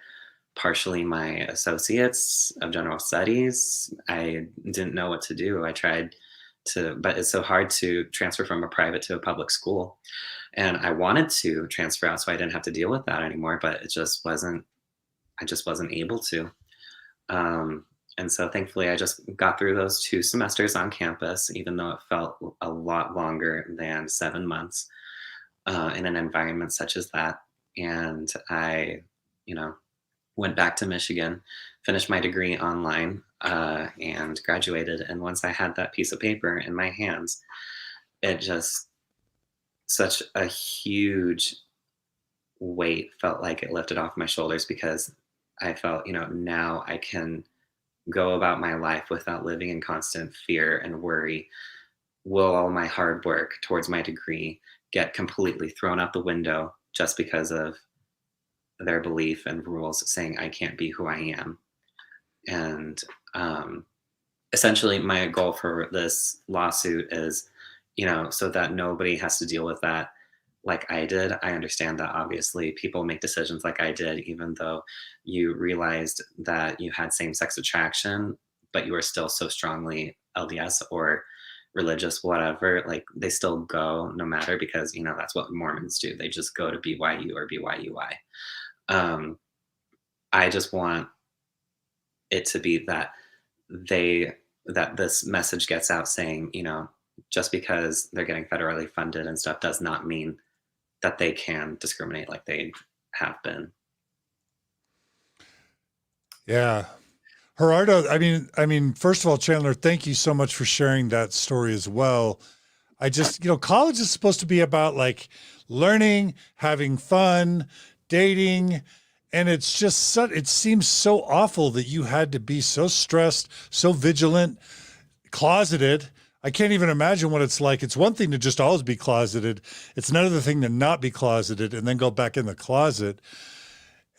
partially my associates of general studies. I didn't know what to do. I tried to, but it's so hard to transfer from a private to a public school. And I wanted to transfer out so I didn't have to deal with that anymore, but I just wasn't able to. And so thankfully I just got through those 2 semesters on campus, even though it felt a lot longer than 7 months, in an environment such as that. And I, went back to Michigan, finished my degree online, and graduated. And once I had that piece of paper in my hands, it just, such a huge weight felt like it lifted off my shoulders, because I felt, now I can go about my life without living in constant fear and worry. Will all my hard work towards my degree get completely thrown out the window just because of their belief and rules saying I can't be who I am? And essentially my goal for this lawsuit is, so that nobody has to deal with that like I did. I understand that obviously people make decisions like I did, even though you realized that you had same-sex attraction, but you were still so strongly LDS or religious, whatever, like they still go no matter, because, that's what Mormons do. They just go to BYU or BYUI. I just want it to be that this message gets out saying, just because they're getting federally funded and stuff does not mean that they can discriminate like they have been. Yeah. Gerardo, I mean, first of all, Chandler, thank you so much for sharing that story as well. I just, college is supposed to be about like learning, having fun, dating. And it's just it seems so awful that you had to be so stressed, so vigilant, closeted. I can't even imagine what it's like. It's one thing to just always be closeted. It's another thing to not be closeted and then go back in the closet.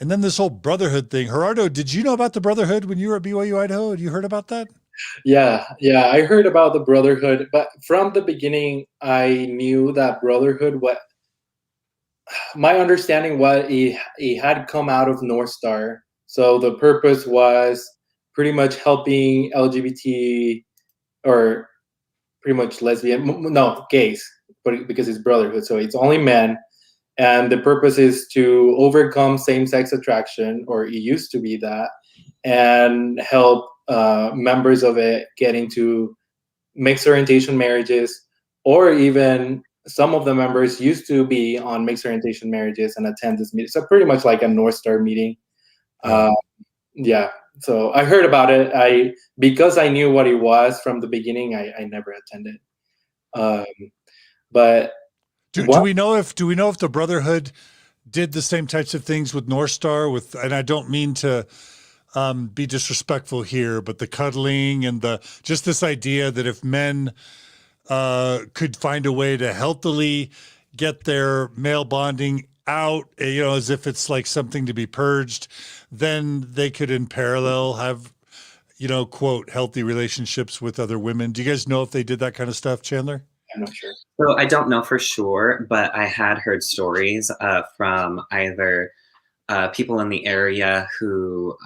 And then this whole brotherhood thing. Gerardo, did you know about the brotherhood when you were at BYU Idaho? Had you heard about that? Yeah, I heard about the brotherhood, but from the beginning, I knew that brotherhood, my understanding was it had come out of North Star. So the purpose was pretty much helping LGBT or pretty much gays, but because it's brotherhood, so it's only men. And the purpose is to overcome same-sex attraction, or it used to be that, and help members of it get into mixed orientation marriages, or even some of the members used to be on mixed orientation marriages and attend this meeting. So pretty much like a North Star meeting. Yeah. So I heard about it. Because I knew what it was from the beginning, I never attended. But do we know if the brotherhood did the same types of things with North Star and I don't mean to be disrespectful here, but the cuddling and just this idea that if men could find a way to healthily get their male bonding out, as if it's like something to be purged, then they could in parallel have, quote, healthy relationships with other women. Do you guys know if they did that kind of stuff, Chandler? I'm not sure. So I don't know for sure, but I had heard stories from either people in the area who,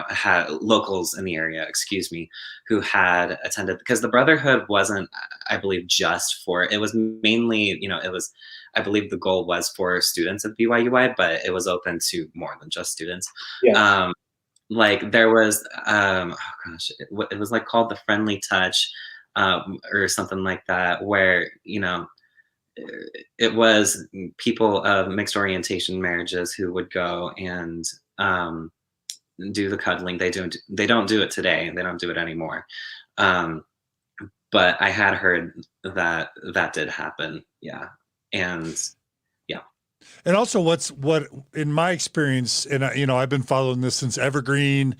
had locals in the area, who had attended, because the brotherhood wasn't, I believe, just for, it was mainly, I believe the goal was for students of BYUI, but it was open to more than just students. Yeah. Like there was, it was like called the Friendly Touch, or something like that, where, it was people of mixed orientation marriages who would go and do the cuddling. They don't do it today. They don't do it anymore. But I had heard that did happen. Yeah. And yeah. And also what in my experience, and I've been following this since Evergreen,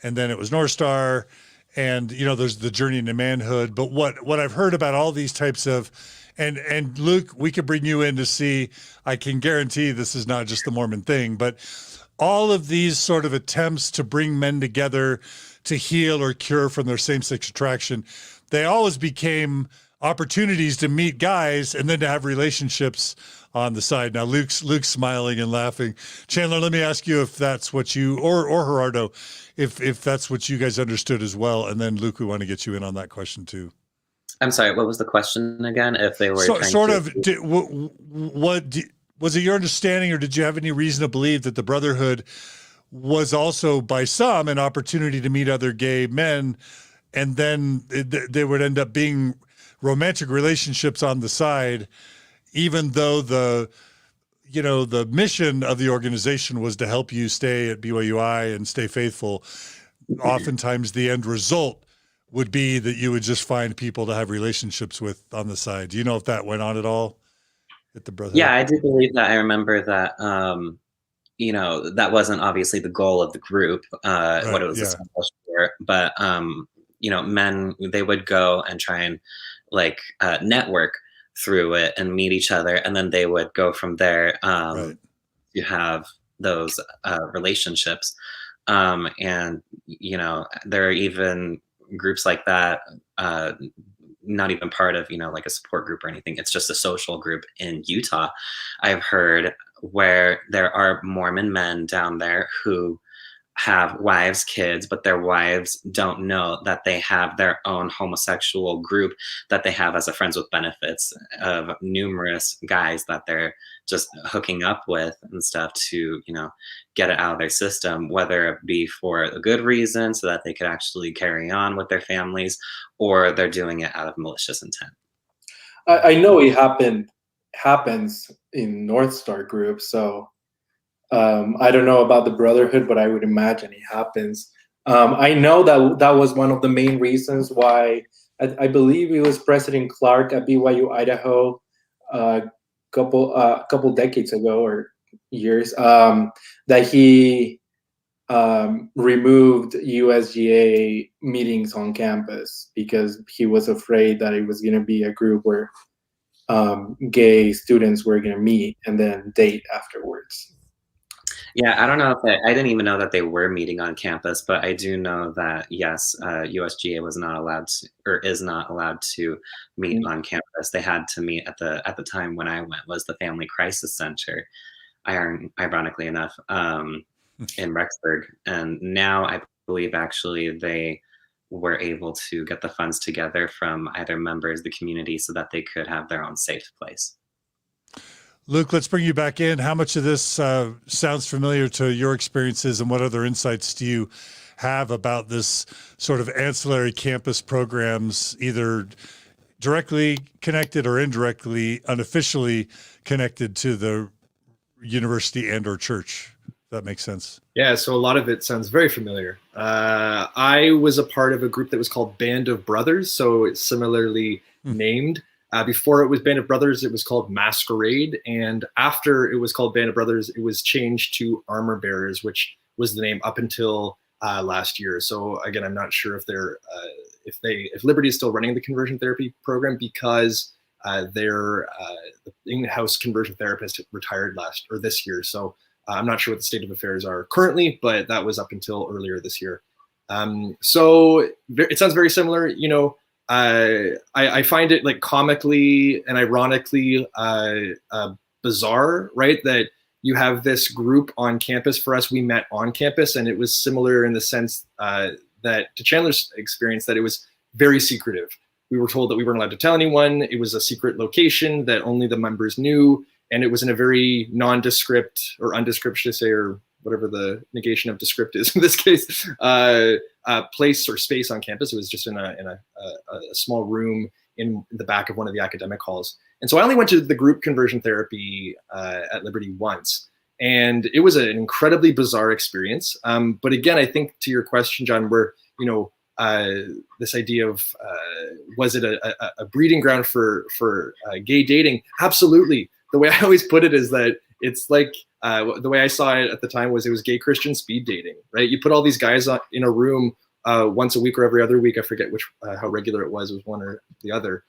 and then it was North Star, and there's the journey into manhood. But what I've heard about all these types of, and Luke, we could bring you in to see, I can guarantee this is not just the Mormon thing, but all of these sort of attempts to bring men together to heal or cure from their same-sex attraction, they always became opportunities to meet guys and then to have relationships on the side. Now, Luke's smiling and laughing. Chandler, let me ask you if that's what you, or Gerardo, if that's what you guys understood as well. And then Luke, we want to get you in on that question too. I'm sorry, what was the question again? If they were was it your understanding, or did you have any reason to believe that the Brotherhood was also by some an opportunity to meet other gay men, and then they would end up being romantic relationships on the side, even though the mission of the organization was to help you stay at BYUI and stay faithful? Oftentimes the end result would be that you would just find people to have relationships with on the side. Do you know if that went on at all at the Brotherhood? Yeah, I do believe that. I remember that, that wasn't obviously the goal of the group, what it was established for, but, men, they would go and try and network through it and meet each other. And then they would go from there to have those relationships. And, there are even groups like that, not even part of, a support group or anything. It's just a social group in Utah, I've heard, where there are Mormon men down there who have wives, kids, but their wives don't know that they have their own homosexual group that they have as a friends with benefits of numerous guys that they're just hooking up with and stuff to, get it out of their system, whether it be for a good reason so that they could actually carry on with their families, or they're doing it out of malicious intent. I know it happens in North Star groups, so I don't know about the Brotherhood, but I would imagine it happens. I know that was one of the main reasons why I believe it was President Clark at BYU Idaho a couple decades ago or years, that he removed USGA meetings on campus because he was afraid that it was going to be a group where gay students were going to meet and then date afterwards. Yeah, I don't know if I didn't even know that they were meeting on campus, but I do know that, yes, USGA was not allowed to, or is not allowed to meet on campus. They had to meet at the time when I went, was the Family Crisis Center, ironically enough, in Rexburg. And now I believe actually they were able to get the funds together from either members of the community so that they could have their own safe place. Luke, let's bring you back in. How much of this sounds familiar to your experiences, and what other insights do you have about this sort of ancillary campus programs, either directly connected or indirectly, unofficially connected to the university and or church? If that makes sense. Yeah, so a lot of it sounds very familiar. I was a part of a group that was called Band of Brothers, so it's similarly named. Before it was Band of Brothers, it was called Masquerade. And after it was called Band of Brothers, it was changed to Armor Bearers, which was the name up until last year. So again, I'm not sure if Liberty is still running the conversion therapy program, because their in-house conversion therapist retired this year. So I'm not sure what the state of affairs are currently, but that was up until earlier this year. So it sounds very similar, I find it like comically and ironically bizarre, right? That you have this group on campus. For us, we met on campus, and it was similar in the sense that to Chandler's experience, that it was very secretive. We were told that we weren't allowed to tell anyone. It was a secret location that only the members knew, and it was in a very nondescript or undescript, should I say, or whatever the negation of descript is in this case, place or space on campus. It was just in a small room in the back of one of the academic halls. And so I only went to the group conversion therapy at Liberty once. And it was an incredibly bizarre experience. But again, I think to your question, John, where, this idea of, was it a breeding ground for gay dating? Absolutely. The way I always put it is that it's like, the way I saw it at the time was it was gay Christian speed dating, right? You put all these guys in a room once a week or every other week. I forget how regular it was one or the other.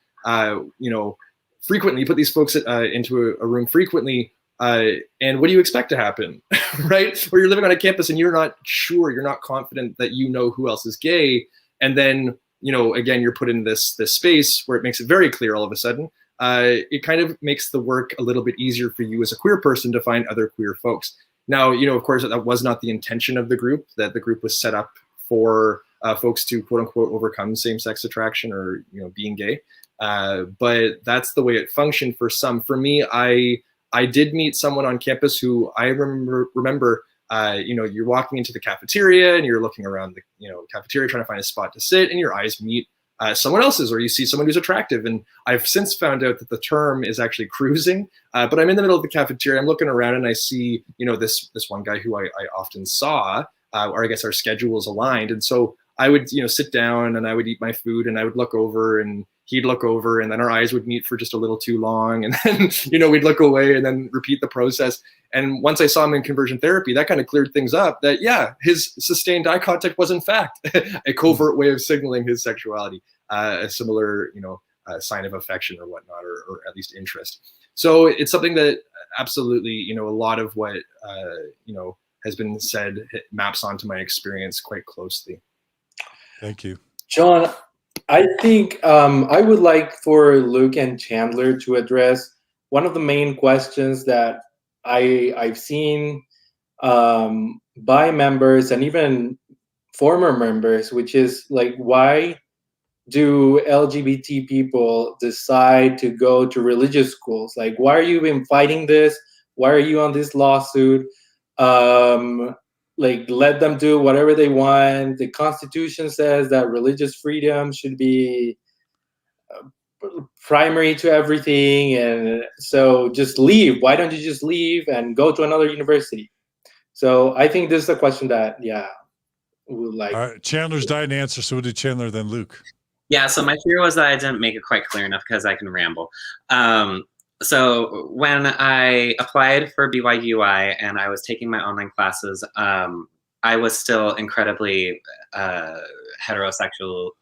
Frequently, you put these folks into a room frequently And what do you expect to happen, right? Where you're living on a campus and you're not sure, you're not confident that you know who else is gay. And then, again, you're put in this space where it makes it very clear all of a sudden. It kind of makes the work a little bit easier for you as a queer person to find other queer folks. Now, of course, that was not the intention of the group, that the group was set up for folks to quote unquote overcome same-sex attraction or, being gay. But that's the way it functioned for some. For me, I did meet someone on campus who I remember, you're walking into the cafeteria and you're looking around the, cafeteria trying to find a spot to sit, and your eyes meet someone else's, or you see someone who's attractive. And I've since found out that the term is actually cruising, but I'm in the middle of the cafeteria, I'm looking around and I see, this one guy who I often saw, or I guess our schedules aligned. And so I would, sit down and I would eat my food and I would look over and he'd look over, and then our eyes would meet for just a little too long. And then, we'd look away and then repeat the process. And once I saw him in conversion therapy, that kind of cleared things up, that, yeah, his sustained eye contact was in fact a covert way of signaling his sexuality, a similar, sign of affection or whatnot, or at least interest. So it's something that absolutely, a lot of what, has been said maps onto my experience quite closely. Thank you. John, I think I would like for Luke and Chandler to address one of the main questions that I've seen by members and even former members, which is like, why do LGBT people decide to go to religious schools? Like, why are you even fighting this? Why are you on this lawsuit? Let them do whatever they want. The Constitution says that religious freedom should be primary to everything, and so just leave. Why don't you just leave and go to another university? So I think this is a question that, would like. All right, Chandler's dying to answer, so we'll do Chandler, then Luke. Yeah, so my fear was that I didn't make it quite clear enough because I can ramble. So when I applied for BYUI and I was taking my online classes, I was still incredibly heterosexually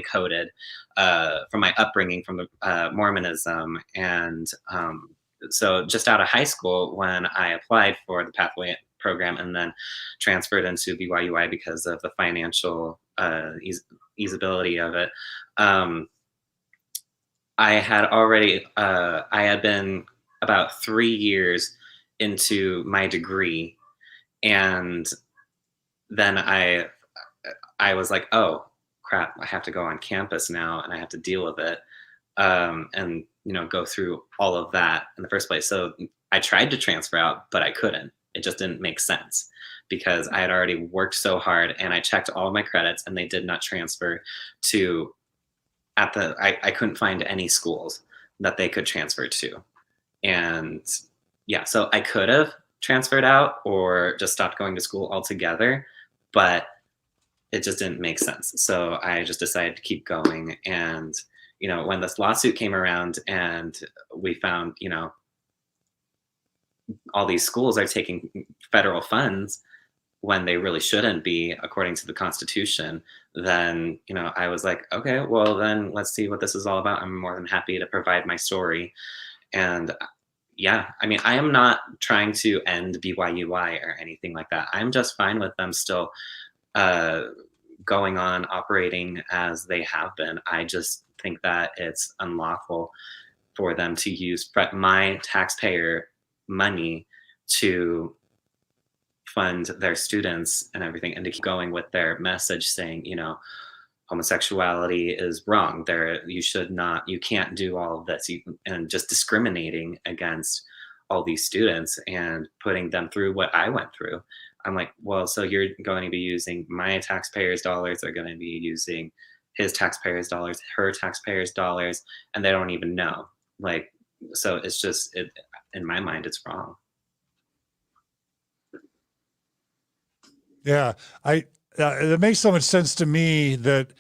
coded from my upbringing from the Mormonism. And so just out of high school, when I applied for the Pathway program and then transferred into BYUI because of the financial easeability of it, I had been about 3 years into my degree, and then I was like, oh crap, I have to go on campus now and I have to deal with it, and go through all of that in the first place. So I tried to transfer out, but I couldn't. It just didn't make sense because I had already worked so hard and I checked all of my credits and they did not transfer to I couldn't find any schools that they could transfer to. And yeah, so I could have transferred out or just stopped going to school altogether, but it just didn't make sense. So I just decided to keep going. And, when this lawsuit came around and we found, all these schools are taking federal funds when they really shouldn't be, according to the Constitution, then, I was like, okay, well, then let's see what this is all about. I'm more than happy to provide my story. And yeah, I am not trying to end BYUI or anything like that. I'm just fine with them still going on operating as they have been. I just think that it's unlawful for them to use my taxpayer money to fund their students and everything, and to keep going with their message saying, homosexuality is wrong. You can't do all of this, and just discriminating against all these students and putting them through what I went through. I'm like, well, so you're going to be using my taxpayers' dollars, they're going to be using his taxpayers' dollars, her taxpayers' dollars, and they don't even know. So it's just, in my mind, it's wrong. Yeah, it makes so much sense to me that,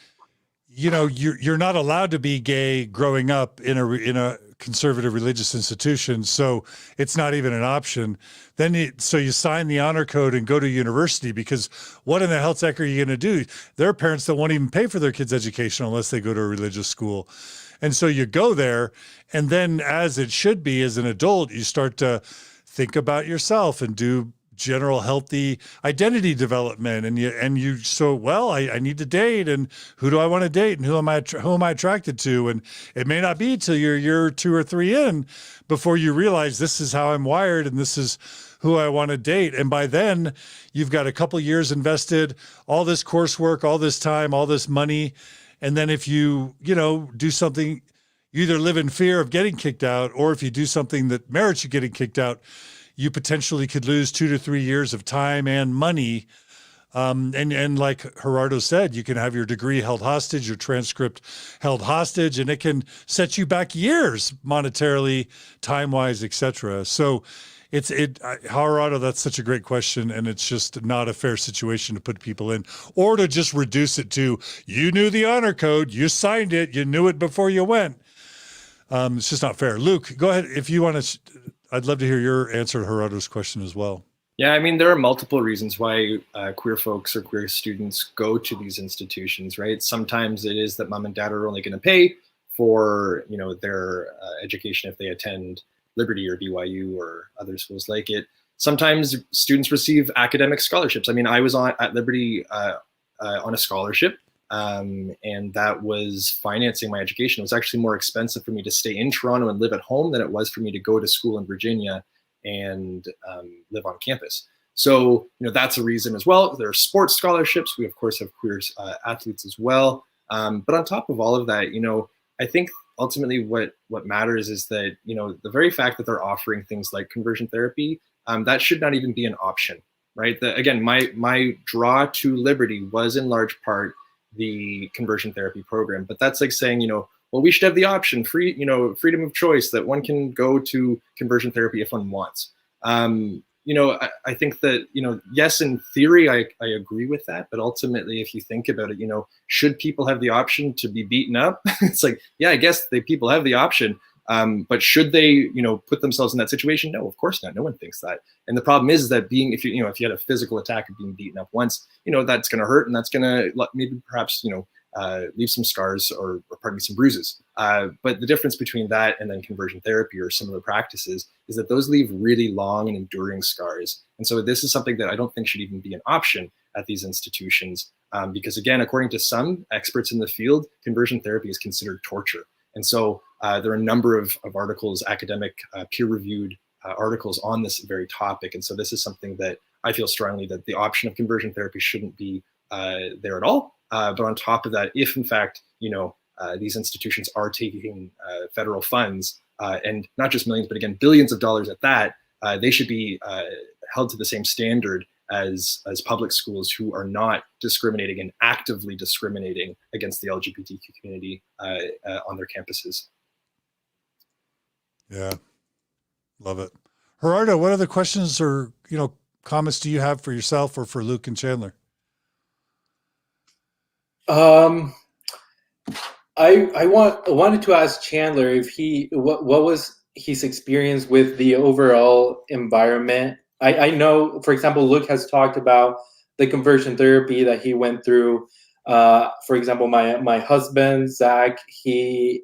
you're not allowed to be gay growing up in a conservative religious institution, so it's not even an option. Then so you sign the honor code and go to university, because what in the hell heck are you going to do? There are parents that won't even pay for their kids' education unless they go to a religious school. And so you go there, and then as it should be as an adult, you start to think about yourself and do general healthy identity development. I need to date, and who do I want to date, and who am I attracted to? And it may not be till you're year 2 or 3 in before you realize this is how I'm wired and this is who I want to date. And by then you've got a couple years invested, all this coursework, all this time, all this money. And then if you do something, you either live in fear of getting kicked out, or if you do something that merits you getting kicked out, you potentially could lose 2 to 3 years of time and money. And like Gerardo said, you can have your degree held hostage, your transcript held hostage, and it can set you back years monetarily, time-wise, etc. So Gerardo, that's such a great question, and it's just not a fair situation to put people in, or to just reduce it to, you knew the honor code, you signed it, you knew it before you went. It's just not fair. Luke, go ahead. If you want to, I'd love to hear your answer to Gerardo's question as well. Yeah, I mean, there are multiple reasons why queer folks or queer students go to these institutions, right? Sometimes it is that mom and dad are only going to pay for, their education if they attend Liberty or BYU or other schools like it. Sometimes students receive academic scholarships. I mean, I was at Liberty on a scholarship, and that was financing my education. It was actually more expensive for me to stay in Toronto and live at home than it was for me to go to school in Virginia and live on campus. So, that's a reason as well. There are sports scholarships. We, of course, have queer athletes as well. But on top of all of that, I think ultimately what matters is that, the very fact that they're offering things like conversion therapy, that should not even be an option, right? Again, my draw to Liberty was in large part the conversion therapy program, but that's like saying, well, we should have the option, freedom of choice, that one can go to conversion therapy if one wants. I think that, yes, in theory, I agree with that. But ultimately, if you think about it, should people have the option to be beaten up? It's like, yeah, I guess people have the option. But should they, put themselves in that situation? No, of course not. No one thinks that. And the problem is that if you had a physical attack of being beaten up once, that's going to hurt, and that's going to maybe perhaps, leave some scars or some bruises. But the difference between that and then conversion therapy or similar practices is that those leave really long and enduring scars. And so this is something that I don't think should even be an option at these institutions. Because again, according to some experts in the field, conversion therapy is considered torture. And so there are a number of articles, academic, peer-reviewed articles on this very topic. And so this is something that I feel strongly that the option of conversion therapy shouldn't be there at all. But on top of that, if in fact, these institutions are taking federal funds, and not just millions, but again, billions of dollars at that, they should be held to the same standard as public schools who are not discriminating and actively discriminating against the LGBTQ community on their campuses. Yeah, love it. Gerardo, what other questions or comments do you have for yourself or for Luke and Chandler? I wanted to ask Chandler if what was his experience with the overall environment. I know, for example, Luke has talked about the conversion therapy that he went through. For example, my husband, Zach, he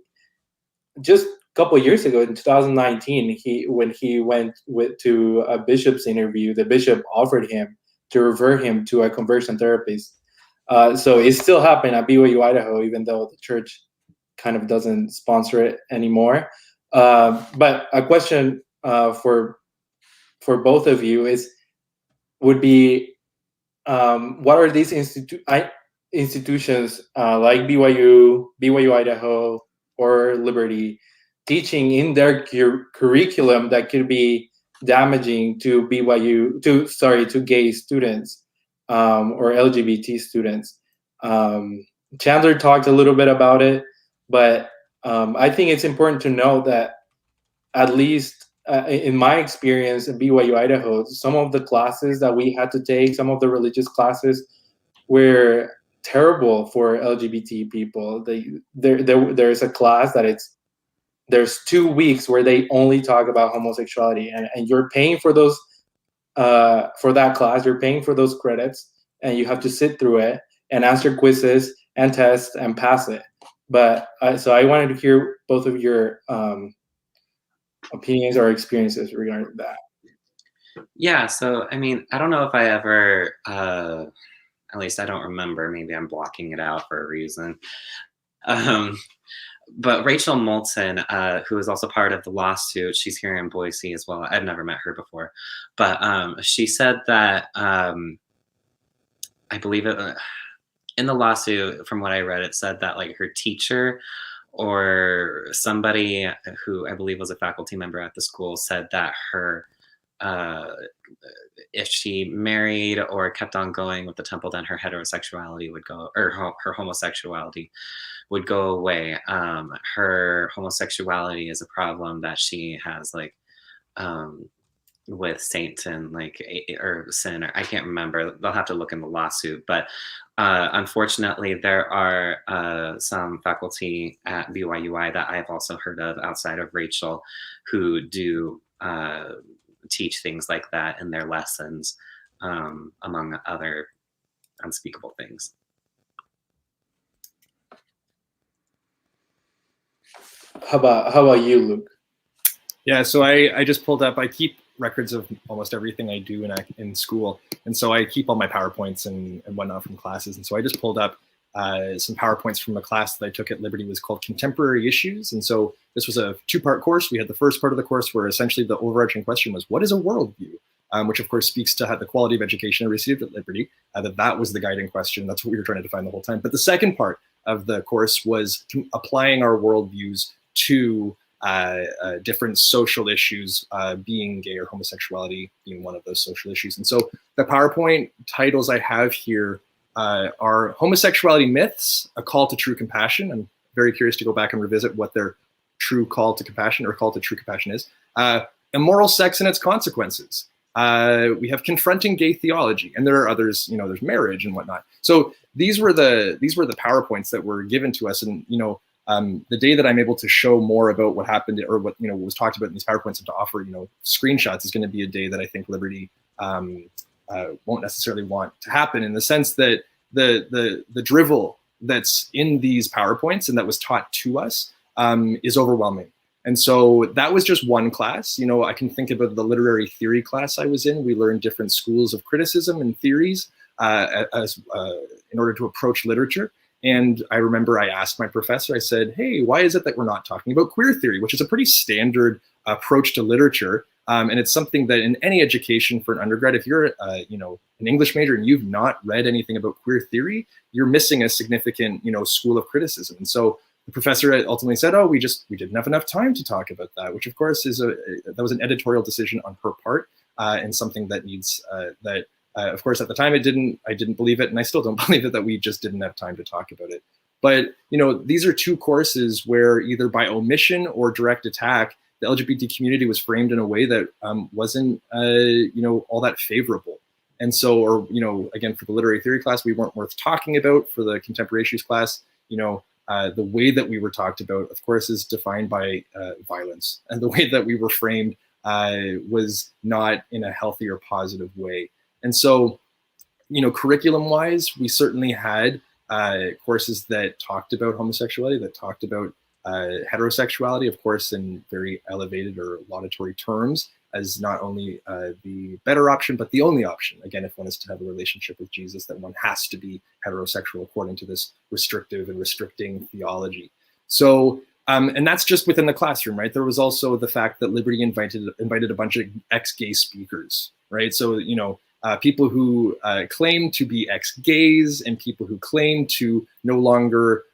just a couple of years ago in 2019, when he went to a bishop's interview, the bishop offered him to refer him to a conversion therapist. So it's still happening at BYU, Idaho, even though the church kind of doesn't sponsor it anymore. But a question for both of you would be, what are these institutions like BYU, Idaho, or Liberty teaching in their curriculum that could be damaging to to gay students? Or LGBT students. Chandler talked a little bit about it, but I think it's important to know that, at least in my experience at BYU Idaho, some of the classes that we had to take, some of the religious classes, were terrible for LGBT people. There's a class that there's 2 weeks where they only talk about homosexuality, and you're paying for those. For that class, you're paying for those credits, and you have to sit through it and answer quizzes and tests and pass it. But so I wanted to hear both of your opinions or experiences regarding that. Yeah, so I mean, I don't know if I ever, at least I don't remember. Maybe I'm blocking it out for a reason. Um, but Rachel Moulton, who is also part of the lawsuit, she's here in Boise as well. I've never met her before, but she said that I believe it in the lawsuit. From what I read, it said that like her teacher or somebody who I believe was a faculty member at the school said that her if she married or kept on going with the temple, then her heterosexuality would go, or her homosexuality would go away. Her homosexuality is a problem that she has, like, with Satan, like, or sin, or I can't remember. They'll have to look in the lawsuit. But unfortunately, there are some faculty at BYUI that I've also heard of outside of Rachel who do teach things like that in their lessons, among other unspeakable things. How about you, Luke? Yeah, so I just pulled up, I keep records of almost everything I do in school. And so I keep all my PowerPoints and whatnot from classes. And so I just pulled up some PowerPoints from a class that I took at Liberty. It was called Contemporary Issues. And so this was a 2-part course. We had the first part of the course where essentially the overarching question was, what is a worldview? Which of course speaks to how the quality of education I received at Liberty, that was the guiding question. That's what we were trying to define the whole time. But the second part of the course was applying our worldviews to different social issues, being gay or homosexuality being one of those social issues. And so the PowerPoint titles I have here are Homosexuality Myths, A Call to True Compassion. I'm very curious to go back and revisit what their true call to compassion or call to true compassion is. Immoral Sex and Its Consequences. We have Confronting Gay Theology, and there are others, you know, there's marriage and whatnot. So these were the PowerPoints that were given to us. And, you know, the day that I'm able to show more about what happened or what, you know, was talked about in these PowerPoints and to offer, you know, screenshots is going to be a day that I think Liberty won't necessarily want to happen, in the sense that the drivel that's in these PowerPoints and that was taught to us is overwhelming. And so that was just one class. You know, I can think about the literary theory class I was in. We learned different schools of criticism and theories in order to approach literature. And I remember I asked my professor, I said, hey, why is it that we're not talking about queer theory, which is a pretty standard approach to literature. And it's something that in any education for an undergrad, if you're, you know, an English major and you've not read anything about queer theory, you're missing a significant, you know, school of criticism. And so the professor ultimately said, oh, we didn't have enough time to talk about that, which of course is that was an editorial decision on her part, and something that needs of course, at the time I didn't believe it, and I still don't believe it, that we just didn't have time to talk about it. But, you know, these are two courses where either by omission or direct attack, the LGBT community was framed in a way that wasn't, you know, all that favorable. And so, or, you know, again, for the literary theory class, we weren't worth talking about. For the contemporary issues class, you know, the way that we were talked about, of course, is defined by violence. And the way that we were framed was not in a healthy or positive way. And so, you know, curriculum-wise, we certainly had courses that talked about homosexuality, that talked about heterosexuality, of course, in very elevated or laudatory terms, as not only the better option, but the only option. Again, if one is to have a relationship with Jesus, that one has to be heterosexual according to this restrictive and restricting theology. So, and that's just within the classroom, right? There was also the fact that Liberty invited a bunch of ex-gay speakers, right? So, you know, people who claim to be ex-gays and people who claim to no longer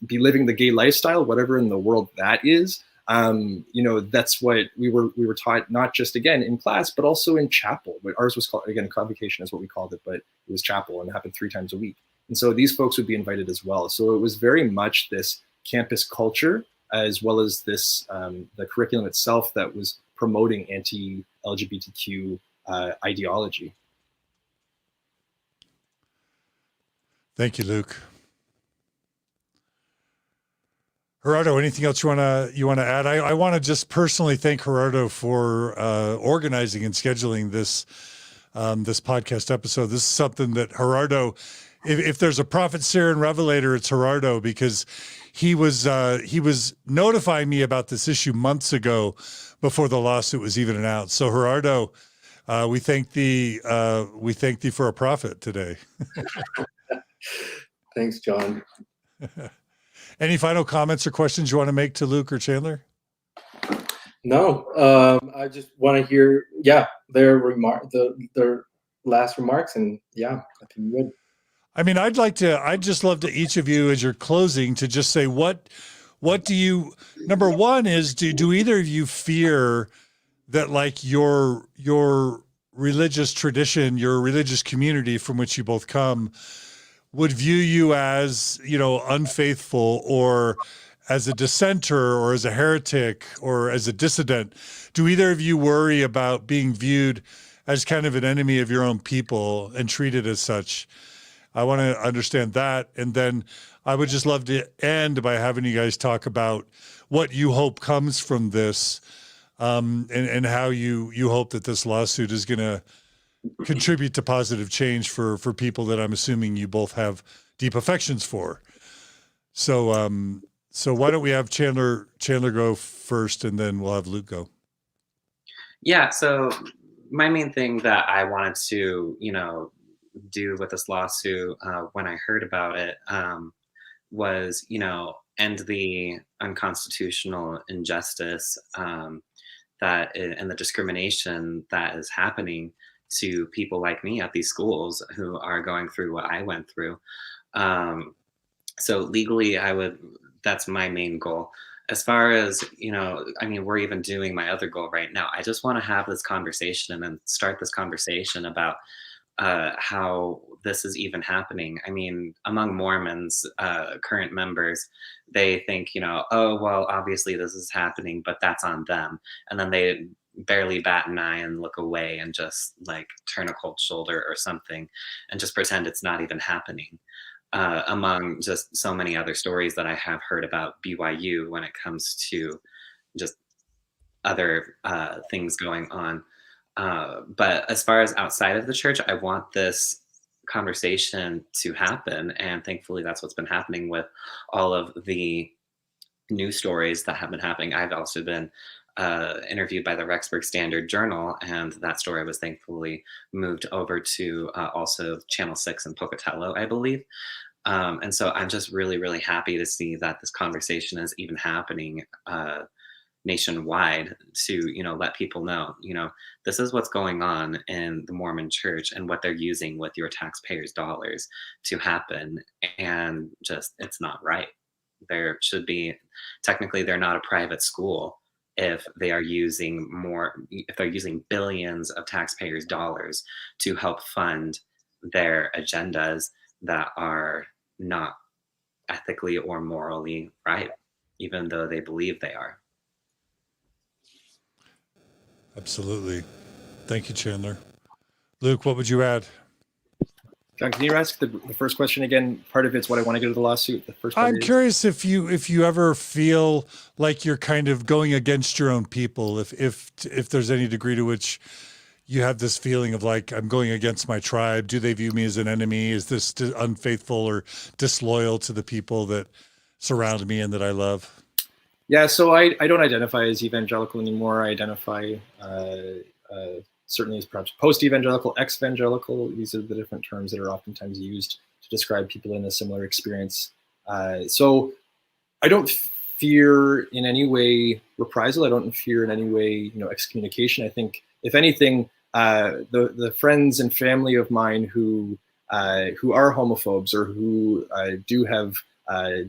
be living the gay lifestyle, whatever in the world that is. You know, that's what we were taught, not just again in class, but also in chapel. But ours was called, again, convocation is what we called it, but it was chapel and it happened 3 times a week. And so these folks would be invited as well. So it was very much this campus culture, as well as this the curriculum itself that was promoting anti-LGBTQ ideology. Thank you, Luke. Gerardo, anything else you want to add? I want to just personally thank Gerardo for organizing and scheduling this this podcast episode. This is something that Gerardo, if there's a prophet, seer, and revelator, it's Gerardo, because he was notifying me about this issue months ago before the lawsuit was even announced. So Gerardo, we thank thee for a prophet today. Thanks, John. Any final comments or questions you want to make to Luke or Chandler? No, I just want to hear, their last remarks, and I think good. I mean, I'd just love to each of you, as you're closing, to just say what do you, number one is, do either of you fear that like your religious tradition, your religious community from which you both come would view you as, unfaithful, or as a dissenter, or as a heretic, or as a dissident? Do either of you worry about being viewed as kind of an enemy of your own people and treated as such? I want to understand that. And then I would just love to end by having you guys talk about what you hope comes from this, and how you hope that this lawsuit is going to contribute to positive change for people that I'm assuming you both have deep affections for. So why don't we have Chandler go first, and then we'll have Luke go. Yeah. So my main thing that I wanted to, do with this lawsuit when I heard about it was, end the unconstitutional injustice that and the discrimination that is happening to people like me at these schools who are going through what I went through. So legally, that's my main goal. As far as, we're even doing my other goal right now. I just want to have this conversation and start this conversation about how this is even happening. I mean, among Mormons, current members, they think, oh, well, obviously this is happening, but that's on them. And then they barely bat an eye and look away and just like turn a cold shoulder or something and just pretend it's not even happening. Among just so many other stories that I have heard about BYU when it comes to just other things going on. But as far as outside of the church, I want this conversation to happen. And thankfully, that's what's been happening with all of the news stories that have been happening. I've also been interviewed by the Rexburg Standard Journal, and that story was thankfully moved over to also Channel 6 in Pocatello, I believe. And so I'm just really, really happy to see that this conversation is even happening nationwide to, let people know, this is what's going on in the Mormon church and what they're using with your taxpayers' dollars to happen. And just, it's not right. There should be, technically, they're not a private school if they are using billions of taxpayers' dollars to help fund their agendas that are not ethically or morally right, even though they believe they are. Absolutely. Thank you, Chandler. Luke, what would you add? John, can you ask the first question again? Part of it's what I want to go to the lawsuit. The first part I'm curious if you ever feel like you're kind of going against your own people, if there's any degree to which you have this feeling of like, I'm going against my tribe. Do they view me as an enemy? Is this unfaithful or disloyal to the people that surround me and that I love? Yeah, so I don't identify as evangelical anymore. I identify certainly as perhaps post-evangelical, ex-evangelical. These are the different terms that are oftentimes used to describe people in a similar experience. So I don't fear in any way reprisal. I don't fear in any way, excommunication. I think, if anything, the friends and family of mine who are homophobes or who do have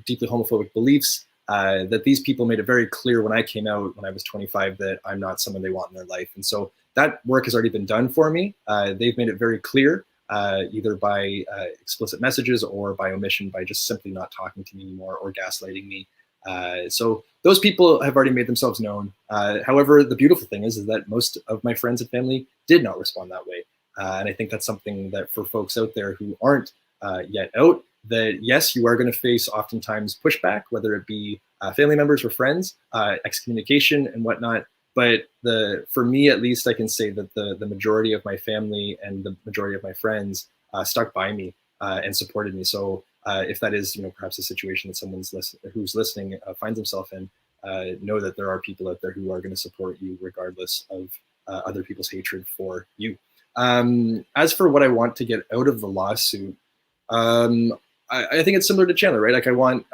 deeply homophobic beliefs, that these people made it very clear when I came out when I was 25 that I'm not someone they want in their life. And so that work has already been done for me. They've made it very clear, either by explicit messages or by omission, by just simply not talking to me anymore or gaslighting me. So those people have already made themselves known. However, the beautiful thing is that most of my friends and family did not respond that way. And I think that's something that for folks out there who aren't yet out, that yes, you are going to face oftentimes pushback, whether it be family members or friends, excommunication and whatnot. But for me, at least, I can say that the majority of my family and the majority of my friends stuck by me and supported me. So if that is, perhaps a situation that who's listening finds himself in, know that there are people out there who are going to support you regardless of other people's hatred for you. As for what I want to get out of the lawsuit, I think it's similar to Chandler, right? Like I want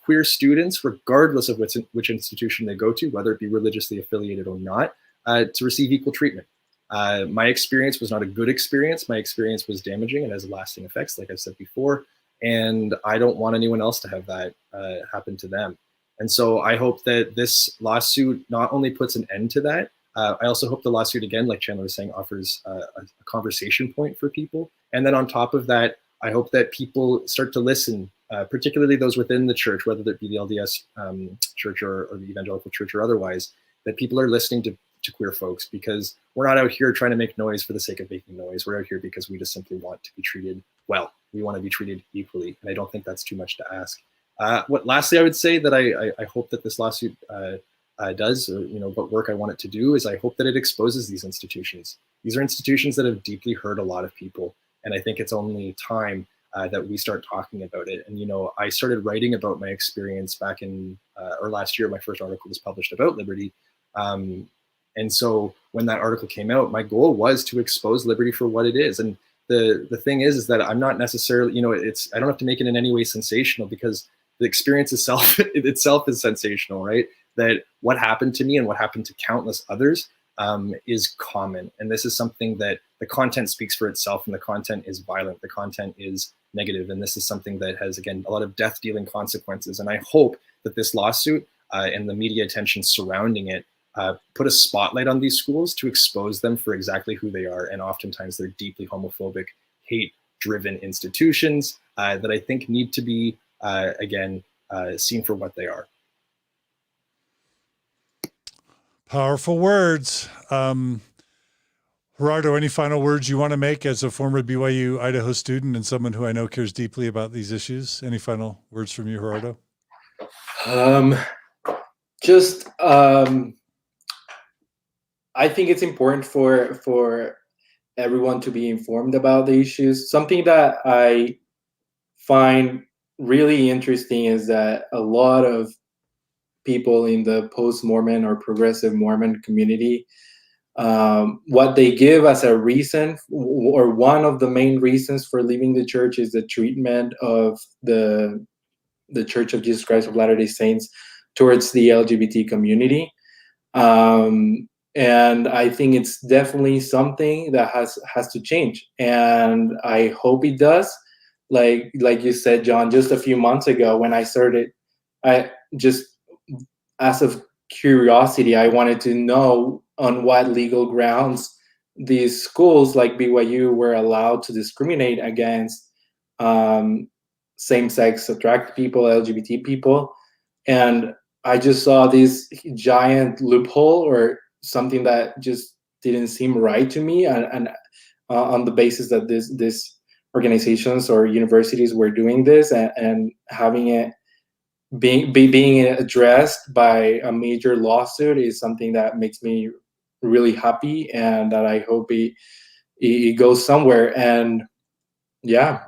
queer students, regardless of which institution they go to, whether it be religiously affiliated or not, to receive equal treatment. My experience was not a good experience. My experience was damaging and has lasting effects, like I've said before. And I don't want anyone else to have that happen to them. And so I hope that this lawsuit not only puts an end to that, I also hope the lawsuit, again, like Chandler was saying, offers a conversation point for people. And then on top of that, I hope that people start to listen, particularly those within the church, whether it be the LDS church or the evangelical church or otherwise, that people are listening to queer folks, because we're not out here trying to make noise for the sake of making noise. We're out here because we just simply want to be treated well. We want to be treated equally. And I don't think that's too much to ask. Lastly, I would say that I hope that this lawsuit does, or what work I want it to do is I hope that it exposes these institutions. These are institutions that have deeply hurt a lot of people. And I think it's only time that we start talking about it. And, I started writing about my experience back in, or last year, my first article was published about Liberty. And so when that article came out, my goal was to expose Liberty for what it is. And the thing is that I'm not necessarily, I don't have to make it in any way sensational, because the experience itself is sensational, right? That what happened to me and what happened to countless others is common. And this is something that the content speaks for itself, and the content is violent. The content is negative. And this is something that has, again, a lot of death-dealing consequences. And I hope that this lawsuit and the media attention surrounding it put a spotlight on these schools to expose them for exactly who they are. And oftentimes they're deeply homophobic, hate-driven institutions that I think need to be, seen for what they are. Powerful words. Gerardo, any final words you want to make as a former BYU Idaho student and someone who I know cares deeply about these issues? Any final words from you, Gerardo? I think it's important for everyone to be informed about the issues. Something that I find really interesting is that a lot of people in the post-Mormon or progressive Mormon community, what they give as a reason, or one of the main reasons for leaving the church, is the treatment of the Church of Jesus Christ of Latter-day Saints towards the LGBT community. And I think it's definitely something that has to change, and I hope it does. Like you said, John, just a few months ago when I started, I just, as of curiosity, I wanted to know on what legal grounds these schools like BYU were allowed to discriminate against same-sex attracted people, LGBT people. And I just saw this giant loophole, or something that just didn't seem right to me, and on the basis that this organizations or universities were doing this, and having it being addressed by a major lawsuit is something that makes me really happy, and that I hope it goes somewhere. And yeah,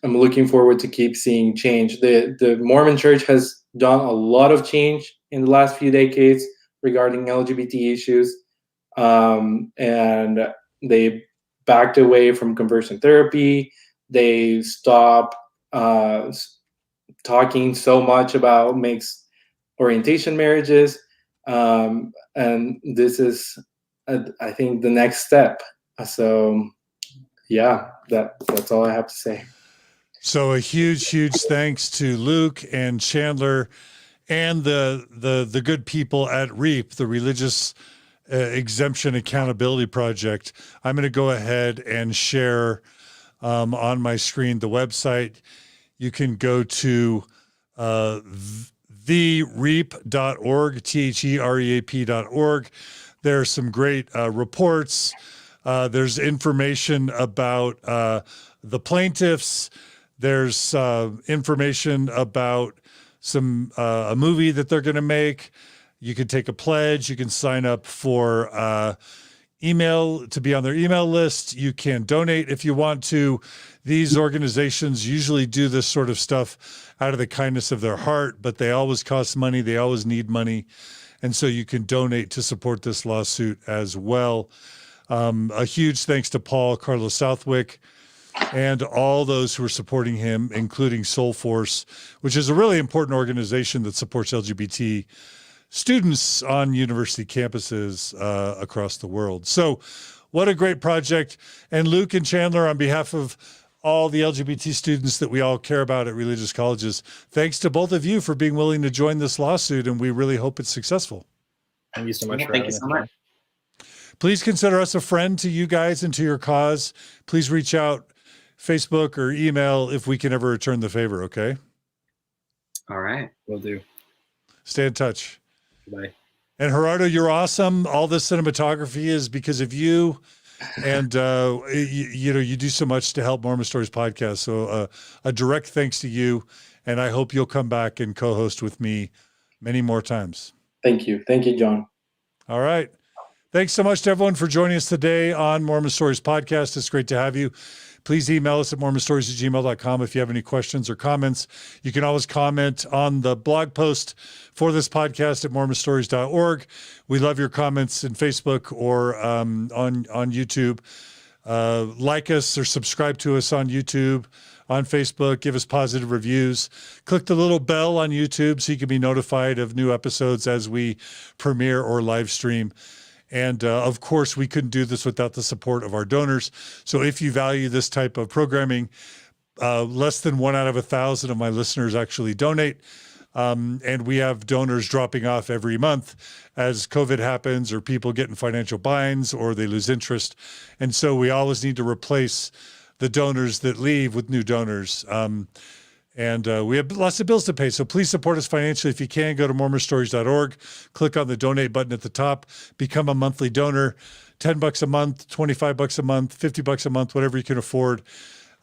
I'm looking forward to keep seeing change. The Mormon Church has done a lot of change in the last few decades regarding LGBT issues, and they backed away from conversion therapy. They stopped talking so much about mixed orientation marriages, and this is, I think, the next step. So yeah, that's all I have to say. So a huge thanks to Luke and Chandler and the good people at REAP, the Religious Exemption Accountability Project. I'm going to go ahead and share on my screen the website. You can go to thereap.org, THEREAP.org. There are some great reports. There's information about the plaintiffs. There's information about a movie that they're going to make. You can take a pledge. You can sign up for email to be on their email list. You can donate if you want to. These organizations usually do this sort of stuff out of the kindness of their heart, but they always cost money. They always need money. And so you can donate to support this lawsuit as well. A huge thanks to Paul Southwick and all those who are supporting him, including Soul Force, which is a really important organization that supports LGBT students on university campuses across the world. So what a great project. And Luke and Chandler, on behalf of all the LGBT students that we all care about at religious colleges, thanks to both of you for being willing to join this lawsuit, and we really hope it's successful. Thank you so much. Thank you so much. Please consider us a friend to you guys and to your cause. Please reach out, Facebook or email, if we can ever return the favor, okay? All right. Will do. Stay in touch. Bye. And Gerardo, you're awesome. All this cinematography is because of you. And, you do so much to help Mormon Stories podcast. So a direct thanks to you. And I hope you'll come back and co-host with me many more times. Thank you. Thank you, John. All right. Thanks so much to everyone for joining us today on Mormon Stories podcast. It's great to have you. Please email us at mormonstories@gmail.com if you have any questions or comments. You can always comment on the blog post for this podcast at mormonstories.org. We love your comments in Facebook or on YouTube. Like us or subscribe to us on YouTube, on Facebook. Give us positive reviews. Click the little bell on YouTube so you can be notified of new episodes as we premiere or live stream. And of course, we couldn't do this without the support of our donors. So if you value this type of programming, less than 1 out of 1,000 of my listeners actually donate. And we have donors dropping off every month as COVID happens or people get in financial binds or they lose interest. And so we always need to replace the donors that leave with new donors. And we have lots of bills to pay. So please support us financially if you can. Go to mormonstories.org, click on the donate button at the top, become a monthly donor, $10 a month, $25 a month, $50 a month, whatever you can afford.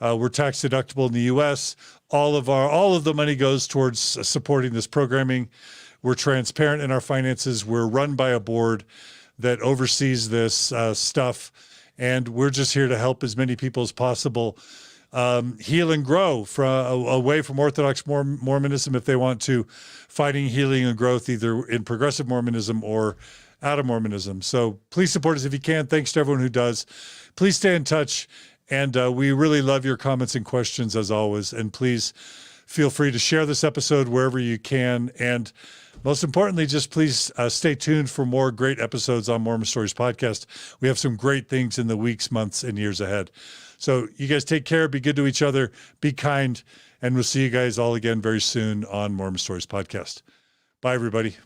We're tax deductible in the US. All of the money goes towards supporting this programming. We're transparent in our finances. We're run by a board that oversees this stuff. And we're just here to help as many people as possible heal and grow away from Orthodox Mormonism if they want to, fighting healing and growth either in progressive Mormonism or out of Mormonism. So please support us if you can. Thanks to everyone who does. Please stay in touch. And we really love your comments and questions as always. And please feel free to share this episode wherever you can. And most importantly, just please stay tuned for more great episodes on Mormon Stories podcast. We have some great things in the weeks, months, and years ahead. So you guys take care, be good to each other, be kind, and we'll see you guys all again very soon on Mormon Stories podcast. Bye, everybody.